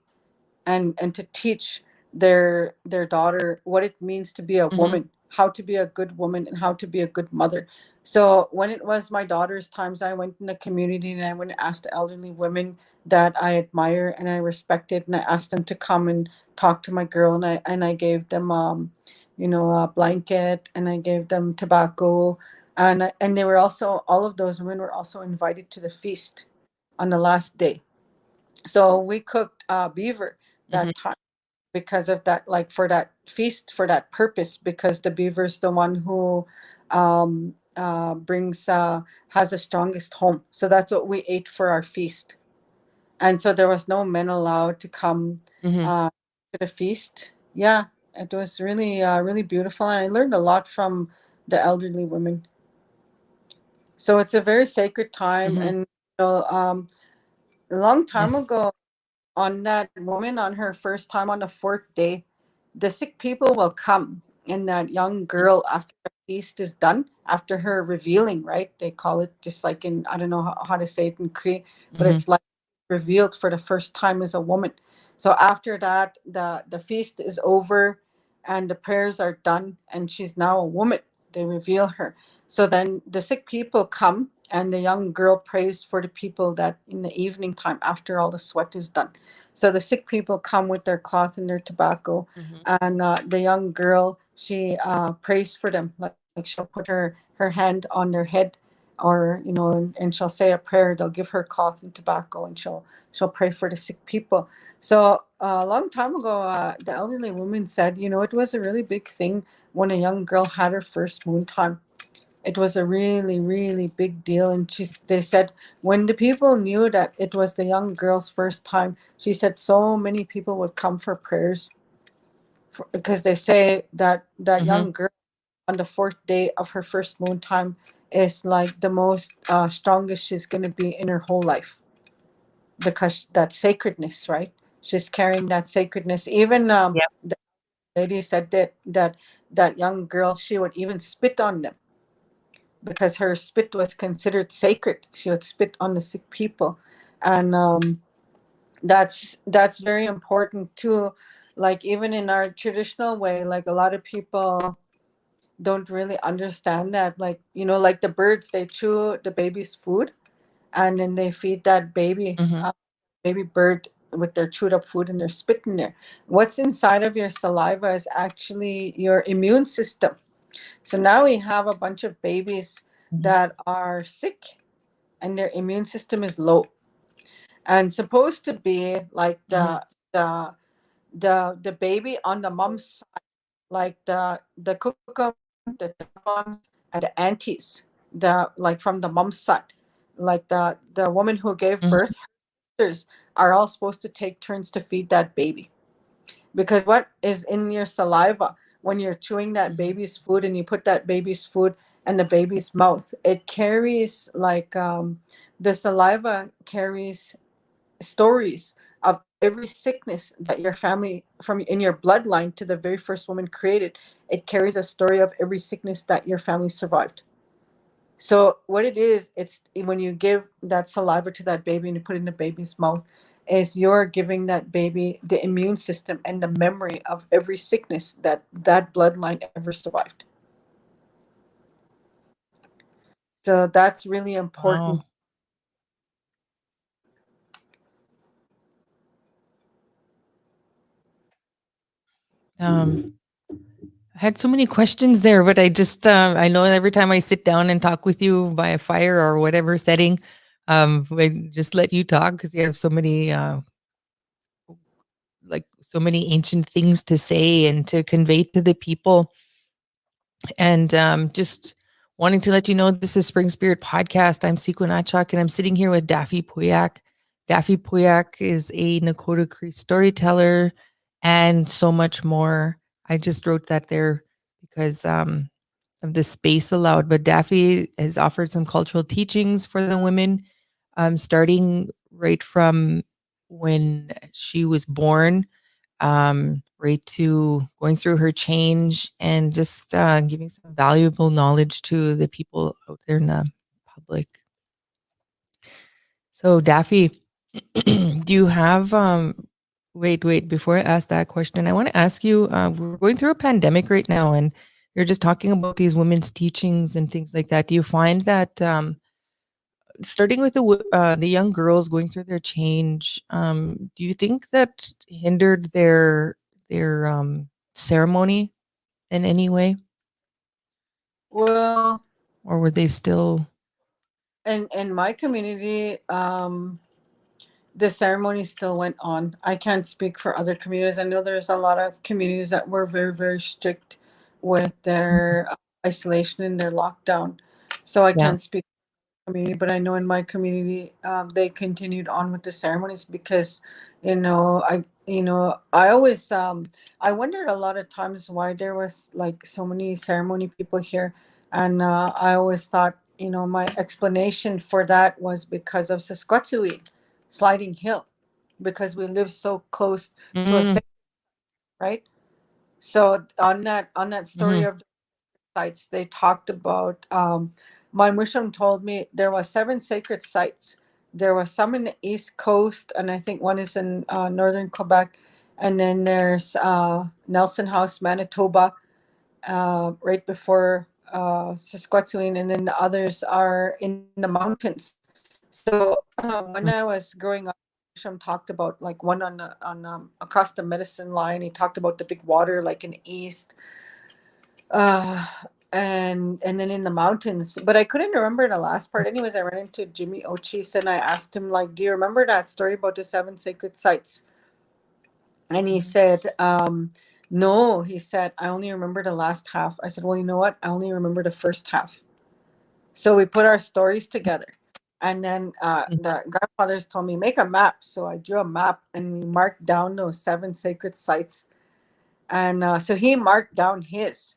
and to teach their daughter what it means to be a Mm-hmm. woman, how to be a good woman, and how to be a good mother. So when it was my daughter's times, I went in the community and I went and asked the elderly women that I admire and I respected, and I asked them to come and talk to my girl, and I gave them a blanket, and I gave them tobacco, and they were also, all of those women were also invited to the feast on the last day. So we cooked beaver Mm-hmm. that time because of that, like for that feast, for that purpose, because the beaver's the one who brings has the strongest home. So that's what we ate for our feast. And so there was no men allowed to come Mm-hmm. to the feast. Yeah, it was really really beautiful, and I learned a lot from the elderly women. So it's a very sacred time, Mm-hmm. and a long time Yes. ago, on that woman on her first time on the fourth day, the sick people will come, and that young girl, after the feast is done, after her revealing, right? They call it, just like in, I don't know how to say it in Cree, but Mm-hmm. it's like revealed for the first time as a woman. So after that, the feast is over, and the prayers are done, and she's now a woman. They reveal her. So then the sick people come, and the young girl prays for the people that in the evening time, after all the sweat is done. So the sick people come with their cloth and their tobacco, Mm-hmm. and the young girl, she prays for them. Like she'll put her hand on their head, or and she'll say a prayer. They'll give her cloth and tobacco, and she'll pray for the sick people. So a long time ago, the elderly woman said, it was a really big thing when a young girl had her first moon time. It was a really really big deal, and they said when the people knew that it was the young girl's first time, she said so many people would come for prayers, because they say that that Mm-hmm. young girl on the fourth day of her first moon time is like the most strongest she's going to be in her whole life, because that sacredness, right? She's carrying that sacredness. Even Yep. the lady said that young girl, she would even spit on them, because her spit was considered sacred. She would spit on the sick people, and that's very important too. Like even in our traditional way, like a lot of people don't really understand that. Like like the birds, they chew the baby's food, and then they feed that Mm-hmm. baby bird with their chewed up food, and they're spitting there. What's inside of your saliva is actually your immune system. So now we have a bunch of babies Mm-hmm. that are sick, and their immune system is low, and supposed to be like Mm-hmm. the the baby on the mom's side, like the cookum, the tampons, and the aunties, the like from the mom's side, like the woman who gave Mm-hmm. birth, her sisters are all supposed to take turns to feed that baby, because what is in your saliva when you're chewing that Mm-hmm. baby's food, and you put that baby's food in the baby's mouth, it carries like the saliva carries stories of every sickness that your family, from in your bloodline to the very first woman created. It carries a story of every sickness that your family survived. So what it is, it's when you give that saliva to that baby and you put it in the baby's mouth, is you're giving that baby the immune system and the memory of every sickness that that bloodline ever survived. So that's really important. Wow. I had so many questions there, but I just I know every time I sit down and talk with you by a fire or whatever setting, I just let you talk because you have so many like so many ancient things to say and to convey to the people. And just wanting to let you know this is Spring Spirit Podcast. I'm Sequin Achak, and I'm sitting here with Daphie Pooyak. Daphie Pooyak is a Nakota-Cree storyteller and so much more. I just wrote that there because of the space allowed. But Daphie has offered some cultural teachings for the women, starting right from when she was born, right to going through her change and just giving some valuable knowledge to the people out there in the public. So, Daphie, do you have wait, before I ask that question, I want to ask you, we're going through a pandemic right now, and you're just talking about these women's teachings and things like that. Do you find that starting with the young girls going through their change, do you think that hindered their ceremony in any way, Well, or were they still? in my community, the ceremony still went on. I can't speak for other communities. I know there's a lot of communities that were very, very strict with their isolation and their lockdown. So I Yeah. can't speak community, but I know in my community, they continued on with the ceremonies because, I always, I wondered a lot of times why there was like so many ceremony people here, and I always thought, my explanation for that was because of Saskatchewan, Sliding Hill, because we live so close to a Mm-hmm. city, right? So on that story Mm-hmm. of sites they talked about, my mushroom told me there were 7 sacred sites. There was some in the east coast, and I think one is in northern Quebec, and then there's Nelson House, Manitoba, right before Saskatchewan, and then the others are in the mountains. So when I was growing up, Mushroom talked about like one on across the medicine line. He talked about the big water like in the east, uh and then in the mountains, but I couldn't remember the last part. Anyways, I ran into Jimmy Ochis and I asked him, like, do you remember that story about the 7 sacred sites? And he Mm-hmm. said, no. He said, I only remember the last half. I said, well, you know what, I only remember the first half. So we put our stories together, and then the grandfathers told me make a map. So I drew a map and we marked down those 7 sacred sites. And so he marked down his,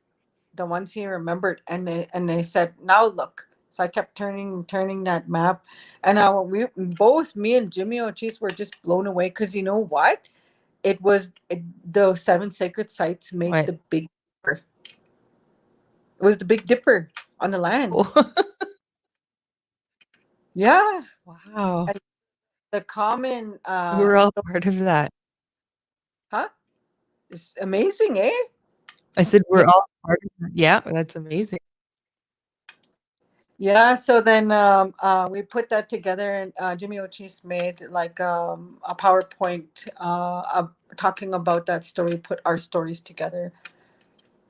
the ones he remembered, and they said, now look. So I kept turning that map, and we both, me and Jimmy O'Cheese, were just blown away because you know what, those 7 sacred sites made What? the big dipper. It was the big dipper on the land. Oh, Yeah. wow. And the common So we're all part of that. huh, it's amazing, eh? I said Yeah. we're all part of that. Yeah, that's amazing. Yeah, so then we put that together, and Jimmy O'Cheese made like a PowerPoint talking about that story, put our stories together.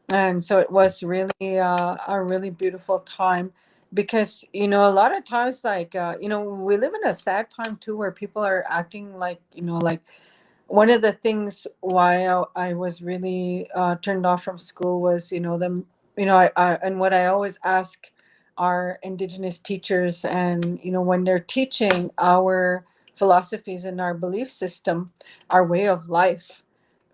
And so it was really a really beautiful time because, a lot of times, like, we live in a sad time too where people are acting like, like one of the things why I was really turned off from school was, them, and what I always ask our Indigenous teachers, and, when they're teaching our philosophies and our belief system, our way of life,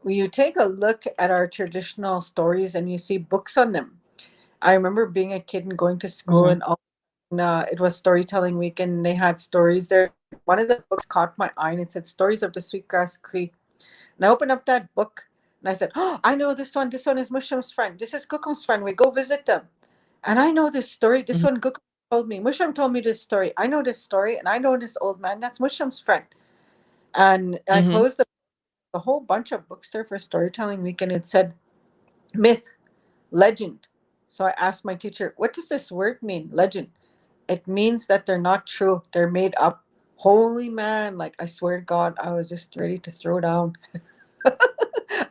when you take a look at our traditional stories and you see books on them. I remember being a kid and going to school, Mhm. and it was storytelling week, and they had stories there. One of the books caught my eye, and it said Stories of the Sweetgrass Cree. And I opened up that book and I said, oh, I know this one. This one is Mushroom's friend. This is Gookum's friend. We go visit them. And I know this story. This Mhm. one Gookum told me. Mushroom told me this story. I know this story, and I know this old man. That's Mushroom's friend. And I Mhm. closed a whole bunch of books there for storytelling week, and it said myth, legend. So I asked my teacher, what does this word mean, legend? It means that they're not true. They're made up. Holy man, like I swear to God, I was just ready to throw down.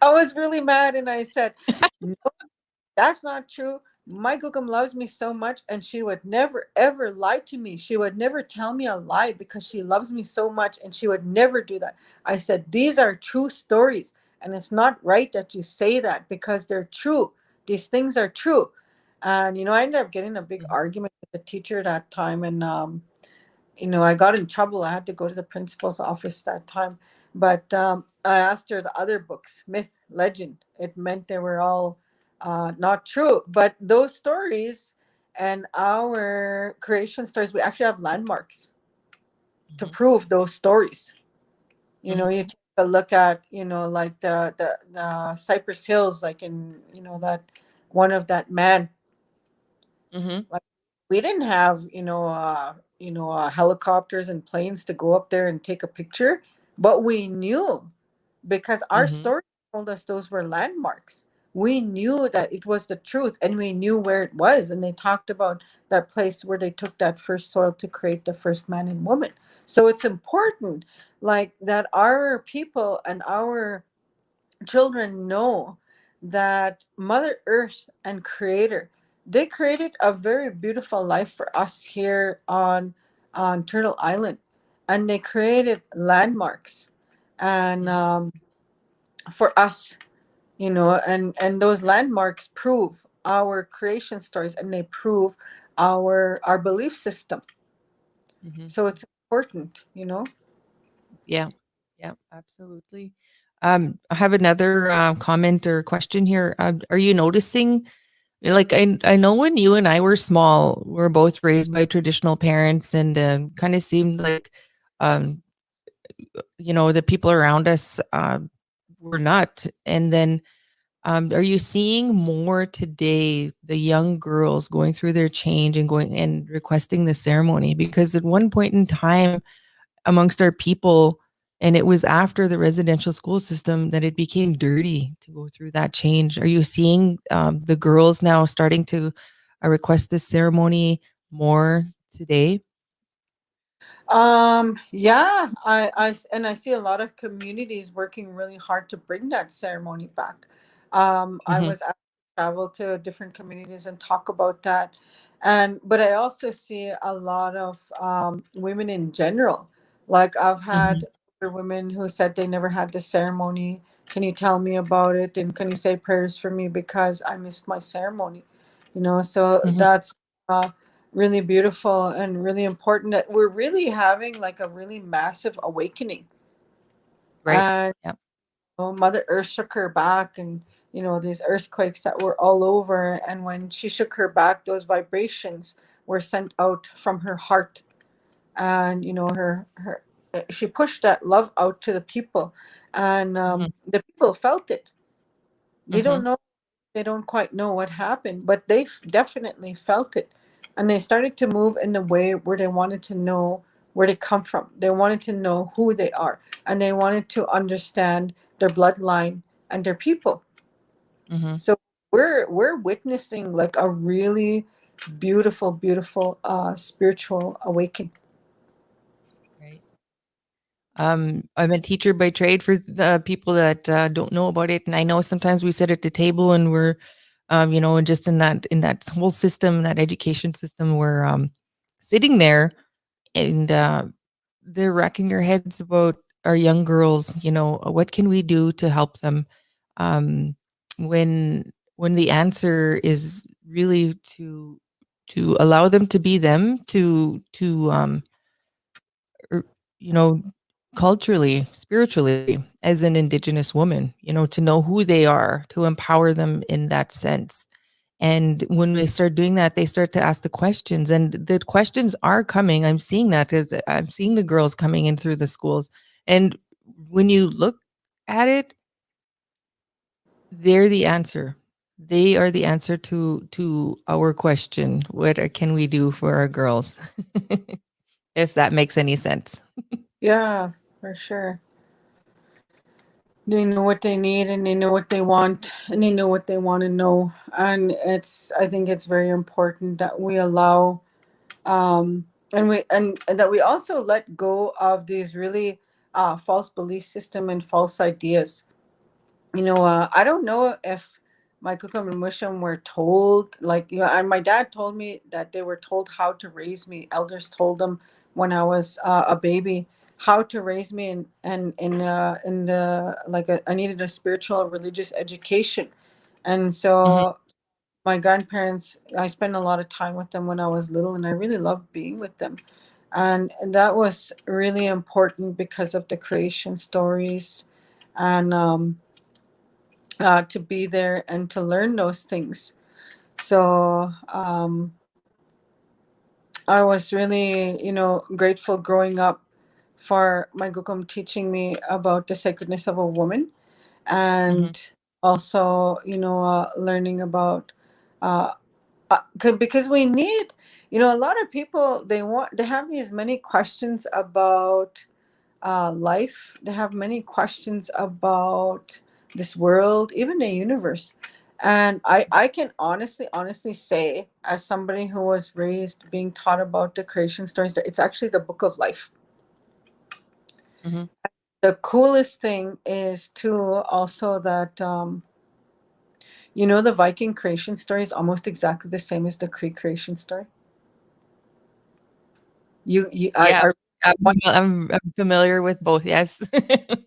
I was really mad, and I said, no, that's not true. My Gookum loves me so much, and she would never ever lie to me. She would never tell me a lie because she loves me so much, and she would never do that. I said, these are true stories, and it's not right that you say that because they're true. These things are true. And I ended up getting a big Mhm. argument with the teacher that time, and I got in trouble. I had to go to the principal's office that time. But I asked her the other books, myth, legend. It meant they were all not true. But those stories and our creation stories, we actually have landmarks to Mhm. prove those stories. You Mhm. take a look at, like the Cypress Hills, like in, that one of that man. Mhm. Like, we didn't have, helicopters and planes to go up there and take a picture, but we knew, because our Mhm. story told us those were landmarks. We knew that it was the truth, and we knew where it was. And they talked about that place where they took that first soil to create the first man and woman. So it's important, like, that our people and our children know that Mother Earth and Creator, they created a very beautiful life for us here on Turtle Island, and they created landmarks, and Mhm. for us, and those landmarks prove our creation stories, and they prove our belief system. Mhm. So it's important. Yeah. Yeah, absolutely. I have another comment or question here. Are you noticing, like, I know when you and I were small, we are both raised by traditional parents, and kind of seemed like, um, the people around us were not. And then, are you seeing more today the young girls going through their change and going and requesting the ceremony? Because at one point in time, amongst our people, and it was after the residential school system that it became dirty to go through that change. Are you seeing the girls now starting to request this ceremony more today? Yeah, and I see a lot of communities working really hard to bring that ceremony back. I Mhm. was asked to travel to different communities and talk about that, but I also see a lot of women in general. Like, I've Mhm. had older women who said they never had the ceremony. Can you tell me about it? And can you say prayers for me because I missed my ceremony? So Mhm. that's really beautiful and really important, that we're really having like a really massive awakening. Right. And Yeah. Mother Earth shook her back, and these earthquakes that were all over, and when she shook her back, those vibrations were sent out from her heart, and her she pushed that love out to the people, and Mhm. the people felt it. They don't Mhm. know, they don't quite know what happened, but they definitely felt it. And they started to move in the way where they wanted to know where they come from. They wanted to know who they are, and they wanted to understand their bloodline and their people. Mhm. So we're witnessing like a really beautiful, beautiful spiritual awakening. Right. I'm a teacher by trade for the people that don't know about it, and I know sometimes we sit at the table and we're, and just in that whole system, that education system, we're sitting there, and they're racking their heads about our young girls. What can we do to help them? Um, when the answer is really to allow them to be them, to er, you know, culturally, spiritually, as an Indigenous woman, to know who they are, to empower them in that sense. And when they start doing that, they start to ask the questions, and the questions are coming. I'm seeing that as I'm seeing the girls coming in through the schools. And when you look at it, they're the answer. They are the answer to our question. What can we do for our girls? If that makes any sense. Yeah, for sure. They know what they need, and they know what they want, and they know what they want to know. And I think it's very important that we allow, and that we also let go of these really false belief system and false ideas. I don't know if my Kukam and Musham were told, like, and my dad told me that they were told how to raise me. Elders told them when I was a baby how to raise me, and in the, like, I needed a spiritual religious education. And Mhm. so my grandparents, I spent a lot of time with them when I was little, and I really loved being with them. And that was really important because of the creation stories, and to be there and to learn those things. So I was really, grateful growing up for my gukum teaching me about the sacredness of a woman, Mhm. and also, learning about, uh, because we need, a lot of people, they have these many questions about life. They have many questions about this world, even the universe. And I can honestly say, as somebody who was raised being taught about the creation stories, that it's actually the book of life. Mhm. The coolest thing is too also that the Viking creation story is almost exactly the same as the Cree creation story. You Yeah, I I'm familiar with both. Yes.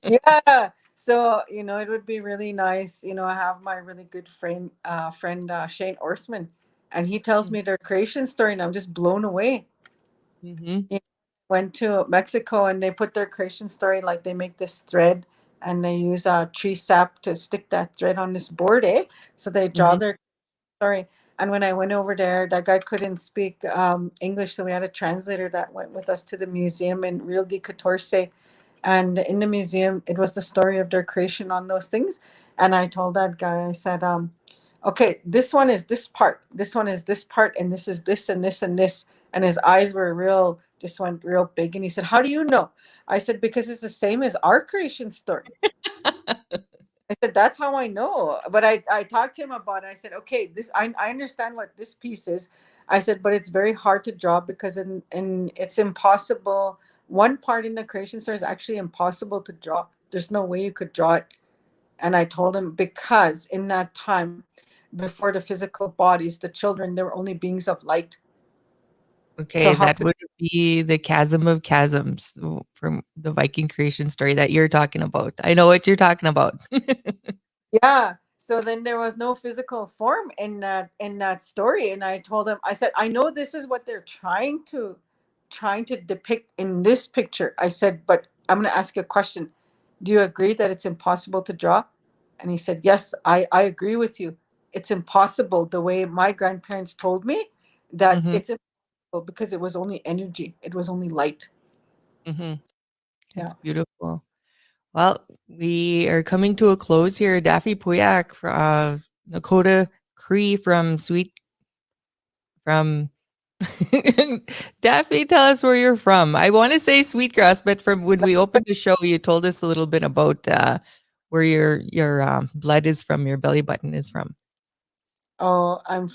Yeah. So, it would be really nice. I have my really good friend Shane Orthman, and he tells me their creation story, and I'm just blown away. Mm-hmm. He went to Mexico, and they put their creation story, like they make this thread, and they use a tree sap to stick that thread on this board, eh? So they draw Mm-hmm. their story. And when I went over there, that guy couldn't speak English, so we had a translator that went with us to the museum in Rio de Catorce. And in the museum, it was the story of their creation on those things. And I told that guy, I said, okay, this one is this part, this one is this part, and this is this and this and this. And his eyes were just went real big. And he said, how do you know? I said, because it's the same as our creation story. I said, that's how I know. But I talked to him about it. I said, okay, I understand what this piece is. I said, but it's very hard to draw because in it's impossible. One part in the creation story is actually impossible to draw. There's no way you could draw it. And I told him, because in that time, before the physical bodies, the children, they were only beings of light. So Okay, how that could would be the chasm of chasms from the Viking creation story that you're talking about. I know what you're talking about. Yeah. So then there was no physical form in that story, and I told him, I said, I know this is what they're trying to depict in this picture. I said, but I'm going to ask you a question. Do you agree that it's impossible to draw? And he said, yes, I agree with you. It's impossible the way my grandparents told me that Hmm. it's impossible because it was only energy. It was only light. Hmm. Yeah. That's beautiful. Well, we are coming to a close here. Daphie Pooyak, Nakota-Cree from Daphne, tell us where you're from. I want to say Sweetgrass, but from when we opened the show, you told us a little bit about where your blood is from, your belly button is from. Oh, I'm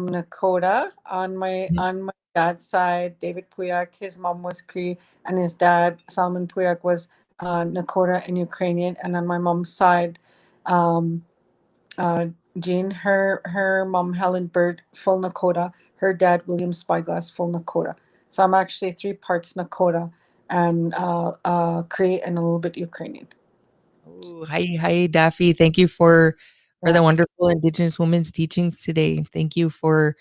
Nakota Mhm. on my dad's side. David Pooyak, his mom was Cree, and his dad Salman Pooyak was Nakota and Ukrainian. And on my mom's side, um, uh, Jean, her mom Helen Bird, full Nakota. Her dad William Spyglass, full Nakota. So I'm actually three parts Nakota and Cree and a little bit Ukrainian. Oh, hi, Daffy. Thank you for Yeah. the wonderful Indigenous women's teachings today. Thank you for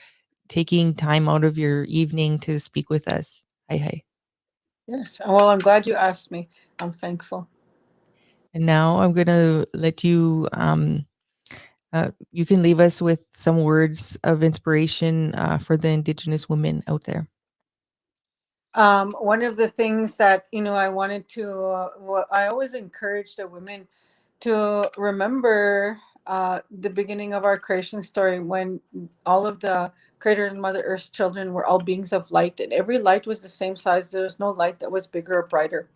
taking time out of your evening to speak with us. Hi. Yes. Well, I'm glad you asked me. I'm thankful. And now I'm gonna let you you can leave us with some words of inspiration for the Indigenous women out there. One of the things that I wanted to, I always encourage the women to remember the beginning of our creation story, when all of the Creator and Mother Earth's children were all beings of light, and every light was the same size. There was no light that was bigger or brighter.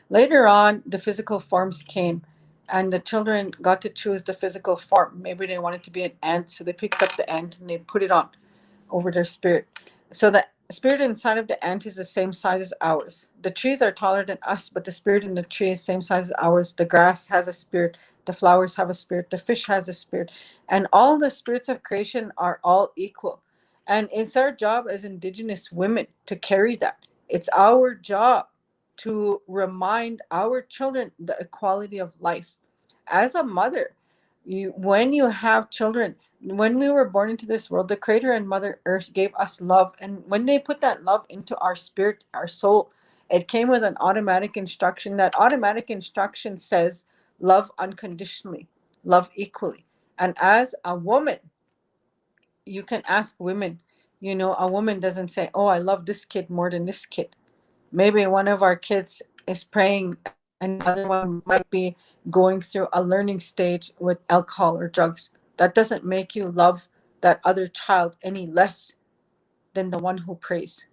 Later on, the physical forms came, and the children got to choose the physical form. Maybe they wanted to be an ant, so they picked up the ant and they put it on over their spirit. So the spirit inside of the ant is the same size as ours. The trees are taller than us, but the spirit in the tree is same size as ours. The grass has a spirit. The flowers have a spirit. The fish has a spirit. And all the spirits of creation are all equal. And it's our job as Indigenous women to carry that. It's our job to remind our children the equality of life. As a mother, when you have children, when we were born into this world, the Creator and Mother Earth gave us love. And when they put that love into our spirit, our soul, it came with an automatic instruction. That automatic instruction says, love unconditionally. love equally. And as a woman, you can ask women, a woman doesn't say, oh, I love this kid more than this kid. Maybe one of our kids is praying and the other one might be going through a learning stage with alcohol or drugs. That doesn't make you love that other child any less than the one who prays.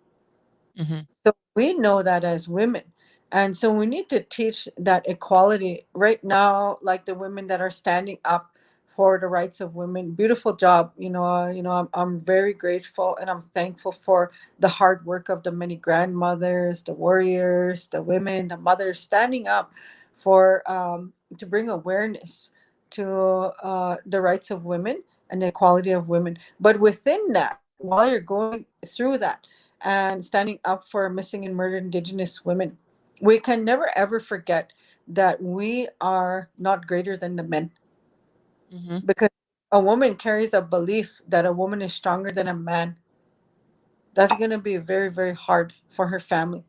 Mhm. So we know that as women. And so we need to teach that equality right now, like the women that are standing up for the rights of women. Beautiful job. I'm very grateful and I'm thankful for the hard work of the many grandmothers, the warriors, the women, the mothers standing up for to bring awareness to the rights of women and the equality of women. But within that, while you're going through that, and standing up for missing and murdered Indigenous women. We can never ever forget that we are not greater than the men, Mhm. because a woman carries a belief that a woman is stronger than a man. That's going to be very, very hard for her family.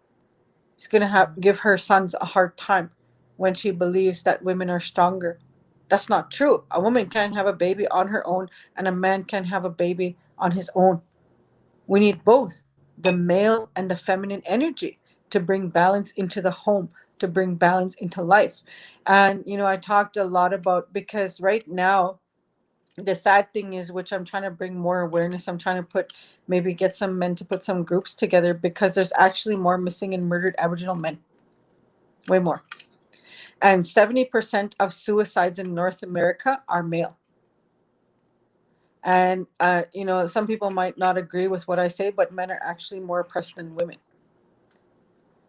It's going to have give her sons a hard time when she believes that women are stronger. That's not true. A woman can have a baby on her own, and a man can have a baby on his own. We need both the male and the feminine energy to bring balance into the home, to bring balance into life. And, I talked a lot about, because right now, the sad thing is, which I'm trying to bring more awareness, I'm trying to maybe get some men to put some groups together, because there's actually more missing and murdered Aboriginal men, way more. And 70% of suicides in North America are male. And, some people might not agree with what I say, but men are actually more oppressed than women.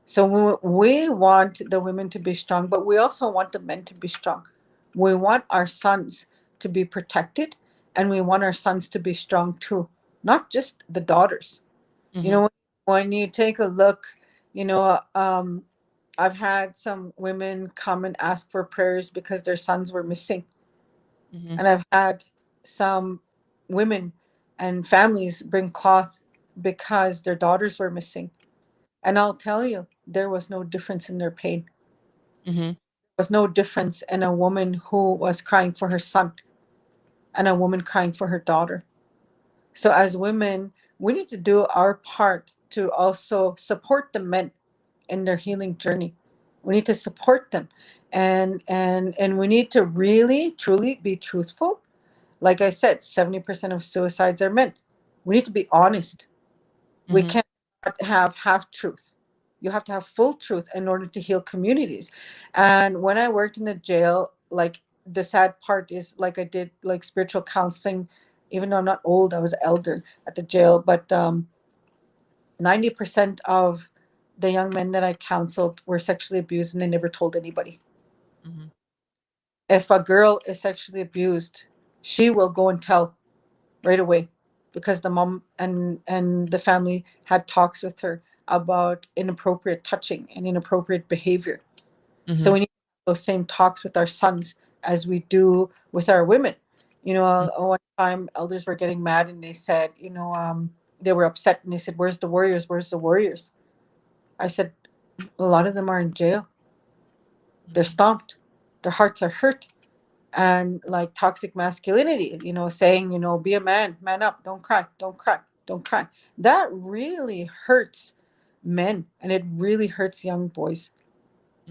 So we want the women to be strong, but we also want the men to be strong. We want our sons to be protected, and we want our sons to be strong too, not just the daughters. You Mhm. know, when you take a look, you know, um, I've had some women come and ask for prayers because their sons were missing. Mhm. And I've had some women and families bring cloth because their daughters were missing. And I'll tell you, there was no difference in their pain. Mhm. There was no difference in a woman who was crying for her son and a woman crying for her daughter. So, as women, we need to do our part to also support the men in their healing journey. We need to support them, and we need to really, truly be truthful. Like I said, 70% of suicides are men. We need to be honest. We Mhm. can't have half truth. You have to have full truth in order to heal communities. And when I worked in the jail, like, the sad part is, like, I did like spiritual counseling. Even though I'm not old, I was an elder at the jail. But 90% of the young men that I counseled were sexually abused, and they never told anybody. Mhm. If a girl is sexually abused, she will go and tell right away, because the mom and the family had talks with her about inappropriate touching and inappropriate behavior. So Mhm. we need those same talks with our sons as we do with our women. One time elders were getting mad, and they said, they were upset, and they said, "Where's the warriors? Where's the warriors?" I said, "A lot of them are in jail. They're Mhm. stomped. Their hearts are hurt." And, like, toxic masculinity, saying, be a man, man up, don't cry, don't cry, don't cry. That really hurts men, and it really hurts young boys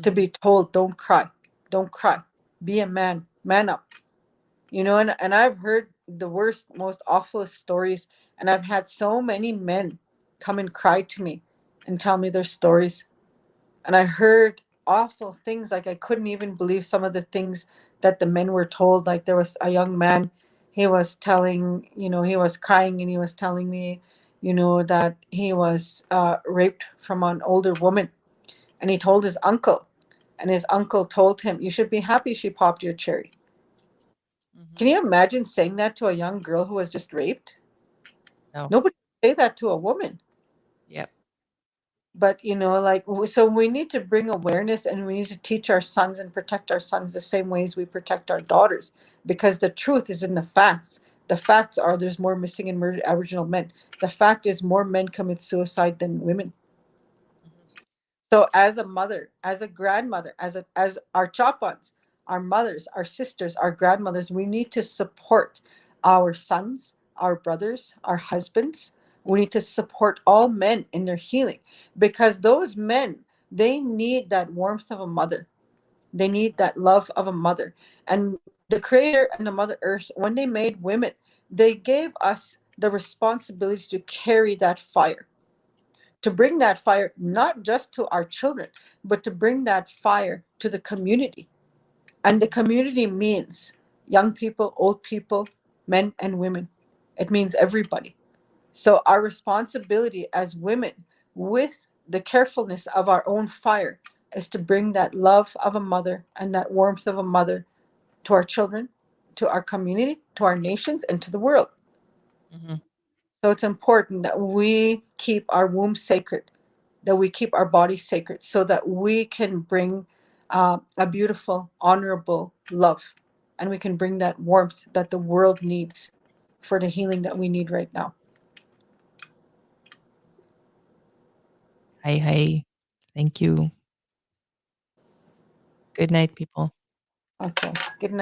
to Mhm. be told, don't cry, don't cry, be a man, man up. And I've heard the worst, most awfulest stories, and I've had so many men come and cry to me and tell me their stories. And I heard awful things, like, I couldn't even believe some of the things that the men were told. Like, there was a young man, he was telling, he was crying, and he was telling me, that he was raped from an older woman, and he told his uncle, and his uncle told him, "You should be happy she popped your cherry." Can Mhm. you imagine saying that to a young girl who was just raped? No. Nobody would say that to a woman. Yep. But, like, so we need to bring awareness, and we need to teach our sons and protect our sons the same ways we protect our daughters, because the truth is in the facts. The facts are, there's more missing and murdered Aboriginal men. The fact is, more men commit suicide than women. Mhm. So, as a mother, as a grandmother, as our chopons, our mothers, our sisters, our grandmothers. We need to support our sons, our brothers, our husbands. We need to support all men in their healing, because those men, they need that warmth of a mother. They need that love of a mother. And the Creator and the Mother Earth, when they made women, they gave us the responsibility to carry that fire, to bring that fire not just to our children, but to bring that fire to the community. And the community means young people, old people, men and women. It means everybody. So our responsibility as women, with the carefulness of our own fire, is to bring that love of a mother and that warmth of a mother to our children, to our community, to our nations, and to the world. Mhm. So it's important that we keep our womb sacred, that we keep our body sacred, so that we can bring a beautiful, honorable love, and we can bring that warmth that the world needs for the healing that we need right now. Hi, hi. Thank you. Good night, people. Okay. Good night.